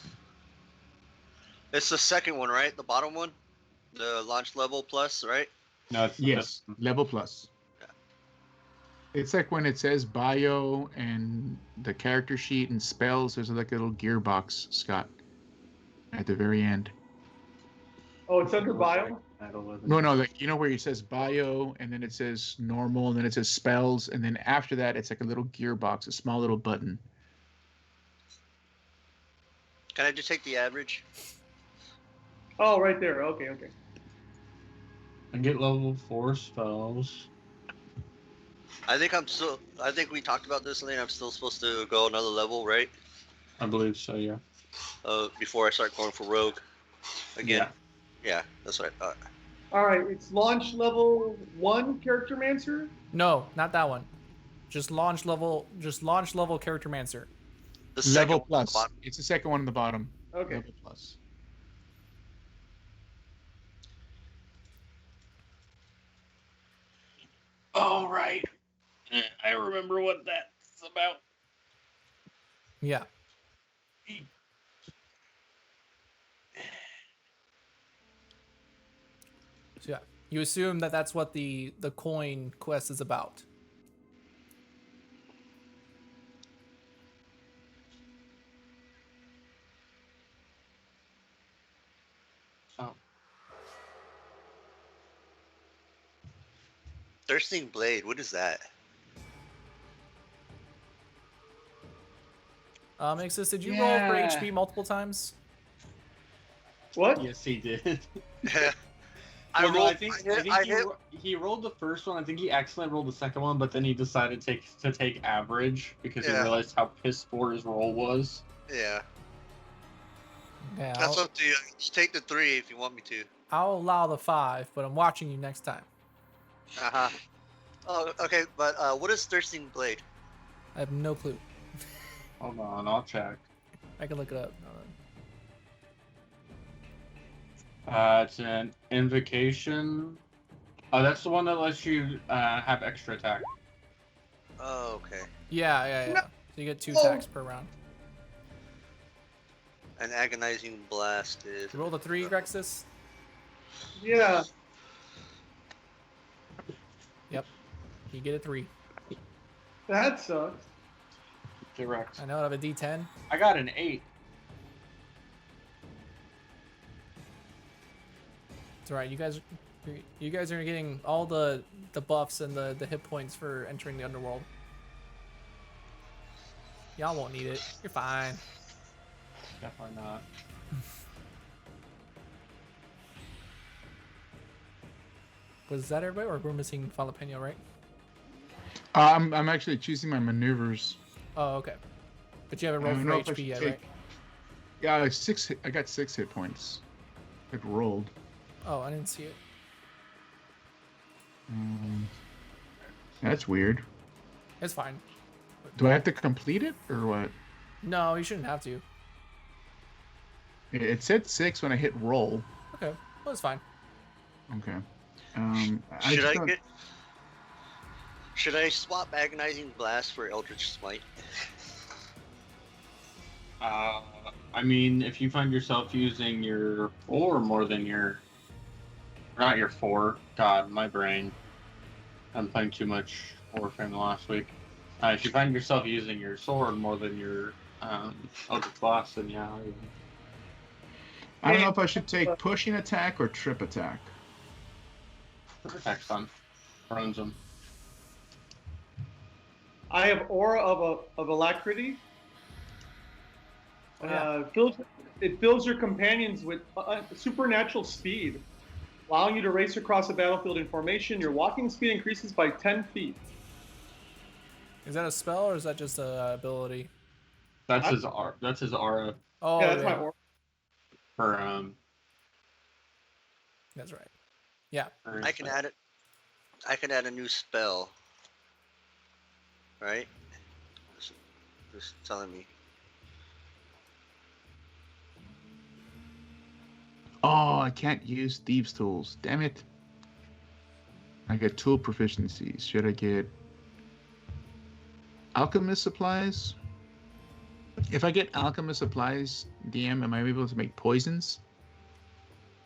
It's the second one, right? The bottom one, the launch level plus, right? No, it's Yes, level plus. Yeah. It's like when it says bio and the character sheet and spells, there's like a little gearbox, Scott, at the very end. Oh, it's under bio. No, like where it says bio and then it says normal and then it says spells and then after that it's like a little gearbox, a small little button. Can I just take the average? Oh, right there. Okay. And get level 4 spells. I think we talked about this, Lane. I'm still supposed to go another level, right? I believe so, yeah. Before I start going for rogue again. Yeah, that's what I thought. All right, it's launch level 1 character mancer. No, not that one. Just launch level character mancer. The second Level one at the plus. bottom. It's the second one on the bottom. Okay. Level plus. All right. I remember what that's about. Yeah. So yeah, you assume that that's what the coin quest is about. Oh. Thirsting Blade, what is that? Exis, did you roll for Yeah. HP multiple times? What? Yes, he did. I Well, no, rolled. I think I hit. he rolled the first one. I think he accidentally rolled the second one, but then he decided to take average because he Yeah. realized how piss poor his roll was. Yeah, Yeah, that's up to you. Just take the 3 if you want me to. I'll allow the 5, but I'm watching you next time. Uh huh. Oh, okay. But what is Thirsting Blade? I have no clue. Hold on, I'll check. I can look it up. It's an invocation. Oh, that's the one that lets you have extra attack. Oh, okay. Yeah. So you get 2 attacks per round. An Agonizing Blast is. You roll the 3, Rexus? Yeah. Yep. You get a 3. That sucks. Direct. I know I have a D10. I got an 8. It's alright. You guys are getting all the buffs and the hit points for entering the underworld. Y'all won't need it. You're fine. Definitely not. Was that everybody, or we're missing Jalapeno, right? I'm actually choosing my maneuvers. Oh, okay. But you haven't rolled I for don't know if I HP should yet, take- right? Yeah, I got 6 hit points. It rolled. Oh, I didn't see it. That's weird. It's fine. Do I have to complete it or what? No, you shouldn't have to. It said 6 when I hit roll. Okay, well, it's fine. Okay. Should I swap Agonizing Blast for Eldritch Smite? I mean, if you find yourself using your 4 more than your... Not your 4. God, my brain. I'm playing too much Warframe the last week. If you find yourself using your sword more than your Eldritch Blast, then yeah. I don't know if I should take pushing attack or trip attack. Attack's fun. Runs them. I have Aura of Alacrity. Oh, yeah. It fills your companions with supernatural speed, allowing you to race across the battlefield in formation. Your walking speed increases by 10 feet. Is that a spell or is that just a ability? That's his aura. That's his aura Oh, Yeah, that's my Aura. for That's right. Yeah. I can add it. I can add a new spell. Right? Just telling me. Oh, I can't use thieves' tools. Damn it. I get tool proficiencies. Should I get alchemist supplies? If I get alchemist supplies, DM, am I able to make poisons?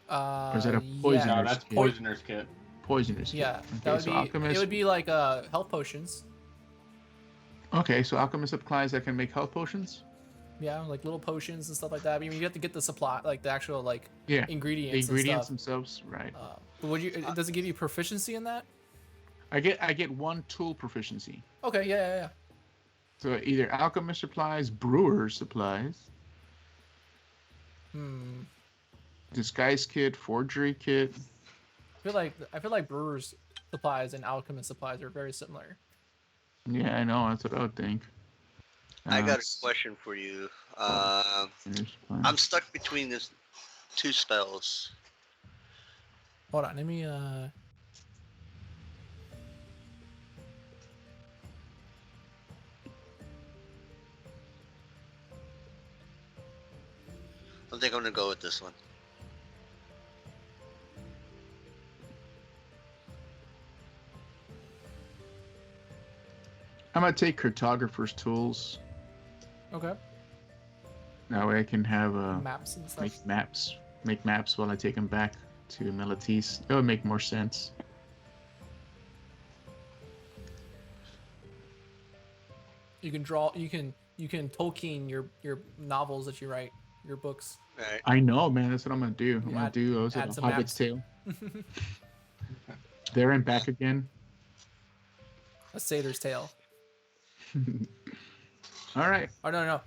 Or is that a poison? No, Yeah, that's kit? Poisoner's Kit. Poisonous kit. yeah. Okay, That would so be. alchemist. It would be like health potions. Okay, so alchemist supplies, I can make health potions? Yeah, like little potions and stuff like that. I mean, you have to get the supply, like the actual like Yeah. ingredients. The ingredients and stuff. themselves, right. But would you? Does it give you proficiency in that? I get 1 tool proficiency. Okay. Yeah. So either alchemist supplies, brewer supplies, disguise kit, forgery kit. I feel like brewers supplies and alchemist supplies are very similar. Yeah, I know. That's what I would think. I got a question for you. I'm stuck between this 2 spells. Hold on, let me I think I'm gonna go with this one. I'm gonna take cartographer's tools. Okay. That way I can have Maps and stuff. make maps while I take them back to Melitis. That would make more sense. You can draw. You can Tolkien your novels that you write, your books. Alright. I know, man. That's what I'm gonna do. I'm gonna Add- do add a some Hobbit's maps. Tale. There and back again. A satyr's tale. All right. Oh no.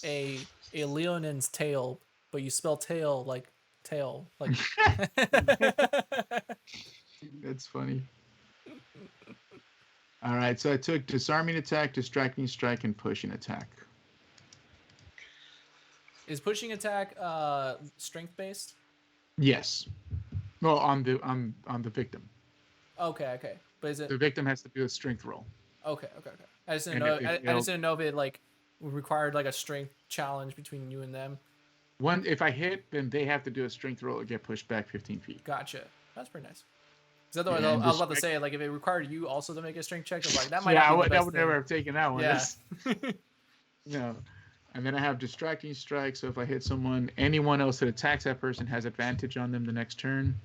A Leonin's tale, but you spell tail like tail. Like That's funny. All right, so I took disarming attack, distracting strike, and pushing attack. is pushing attack strength based? Yes. Well, on the victim. Okay. But is it The victim has to do a strength roll. okay? I just didn't And know. if they I fail- just didn't know if it like required like a strength challenge between you and them. If I hit, then they have to do a strength roll or get pushed back 15 feet. Gotcha. That's pretty nice. Because otherwise, Yeah, and I was about to distract- say like if it required you also to make a strength check, I was like that might Yeah, not be the I best would thing. never have taken that one. Yeah. No. And then I have distracting strike. So if I hit someone, anyone else that attacks that person has advantage on them the next turn.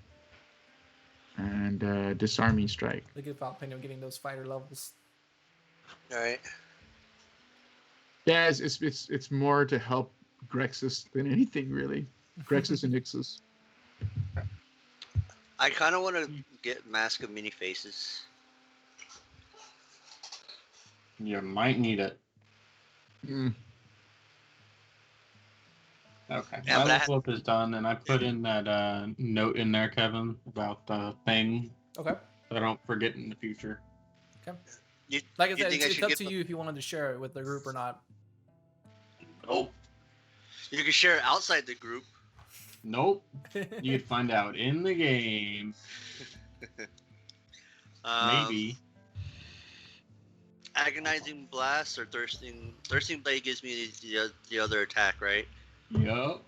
And disarming strike. Look at Valpino getting those fighter levels. All right. Yeah, it's more to help Grexus than anything really. Grexus and Ixus. I kind of want to get Mask of Many Faces. You might need it. Mm. Okay. Yeah, My but I level up is done, and I put in that note in there, Kevin, about the thing Okay. so I don't forget in the future. You, Like I you said, think it's should up get to you if you wanted to share it with the group or not. Oh. You can share it outside the group. Nope. You'd find out in the game. Maybe. Agonizing Blast or Thirsting Blade gives me the other attack, right? Yup.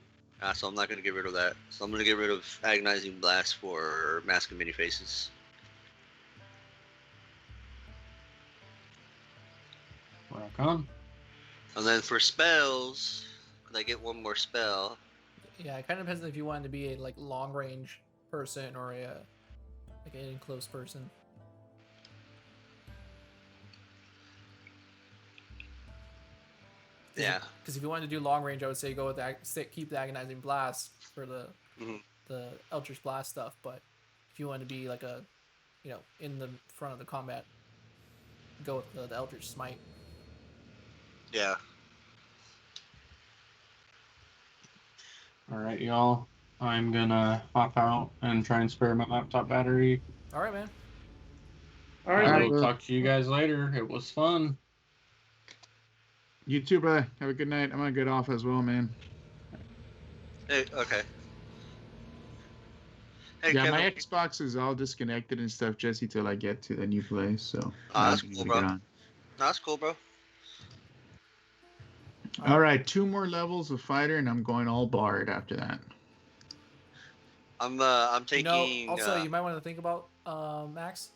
So I'm not going to get rid of that. So I'm going to get rid of Agonizing Blast for Mask of Many Faces. Rock on. And then for spells, could I get one more spell? Yeah, it kind of depends if you wanted to be a like long range person or a like an in close person. Yeah. Because if you wanted to do long range, I would say go with keep the agonizing blast for the Mhm. the Eldritch Blast stuff. But if you want to be like a, in the front of the combat, go with the Eldritch Smite. Yeah. All right, y'all. I'm gonna hop out and try and spare my laptop battery. All right, man. All I right, will bro. talk to you guys later. It was fun. You too, brother. Have a good night. I'm gonna get off as well, man. Hey, okay. Hey, Yeah, Kevin. my Xbox is all disconnected and stuff, Jesse, till I get to the new place. So that's I'm cool, gonna bro. get on. No, that's cool, bro. All right, 2 more levels of fighter, and I'm going all bard after that. I'm taking. Also, you might want to think about Max.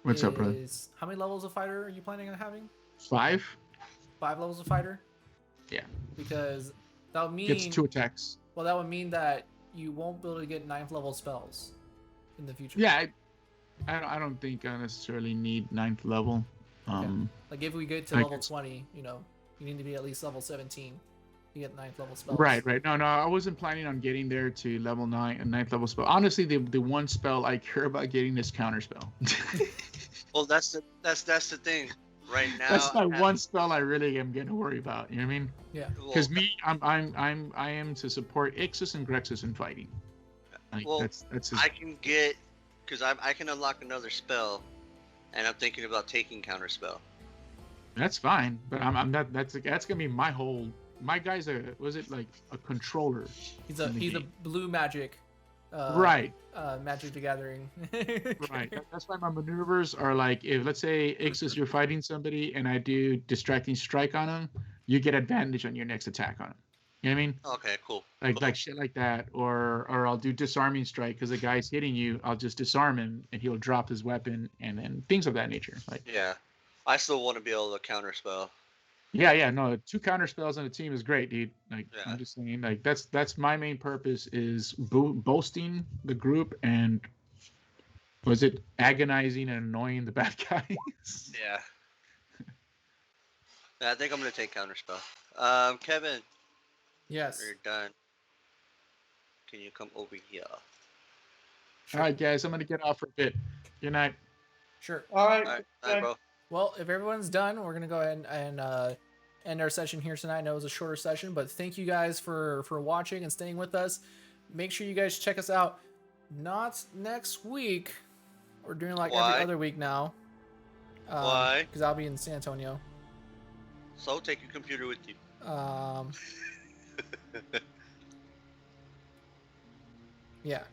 What's up, brother? Is how many levels of fighter are you planning on having? 5 5 levels of fighter. Yeah. Because that would mean gets 2 attacks. Well, that would mean that you won't be able to get 9th level spells in the future. Yeah, I don't think I necessarily need 9th level. Like if we get to I level guess- 20, you need to be at least level 17 to get 9th level spells. Right. No, I wasn't planning on getting there to level 9 and 9th level spell. Honestly, the one spell I care about getting is counter spell. Well, that's the thing. Right now, That's my one spell I really am gonna worry about. You know what I mean? Yeah. Because I am to support Ixis and Grexus in fighting. Like, Well, that's his, I can get because I can unlock another spell, and I'm thinking about taking counter spell. that's fine. But I'm not. That's gonna be my whole. My guy's was it like a controller? He's a in the he's a game. blue magic. Right. Magic the Gathering. Right. That's why my maneuvers are like, if let's say Ixis, you're fighting somebody and I do distracting strike on them, you get advantage on your next attack on them. You know what I mean? Okay, cool. Like Cool. shit like that, or I'll do disarming strike because the guy's hitting you. I'll just disarm him and he'll drop his weapon and then things of that nature. Like Yeah, I still want to be able to counter spell. yeah, no, 2 counter spells on a team is great, dude. Like Yeah. I'm just saying, like that's my main purpose is boasting the group and was it agonizing and annoying the bad guys? Yeah. Yeah, I think I'm gonna take counter spell. Kevin, Yes. you're done. Can you come over here? All right, guys, I'm gonna get off for a bit. Good night. Sure. all right. All right, Bye. bro. Well, if everyone's done, we're gonna go ahead and end our session here tonight. I know it was a shorter session, but thank you guys for watching and staying with us. make sure you guys check us out. Not next week. We're doing like Why? every other week now. Why? Because I'll be in San Antonio. So take your computer with you. Yeah.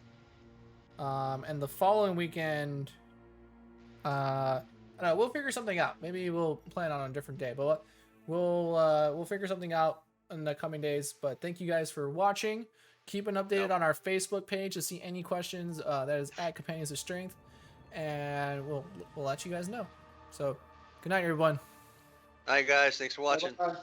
And the following weekend, I don't know, we'll figure something out. Maybe we'll plan on a different day, but we'll figure something out in the coming days. But thank you guys for watching. Keep an updated on our Facebook page to see any questions. That is at Companions of Strength, and we'll let you guys know. So, good night, everyone. All right, guys. Thanks for watching. Bye-bye.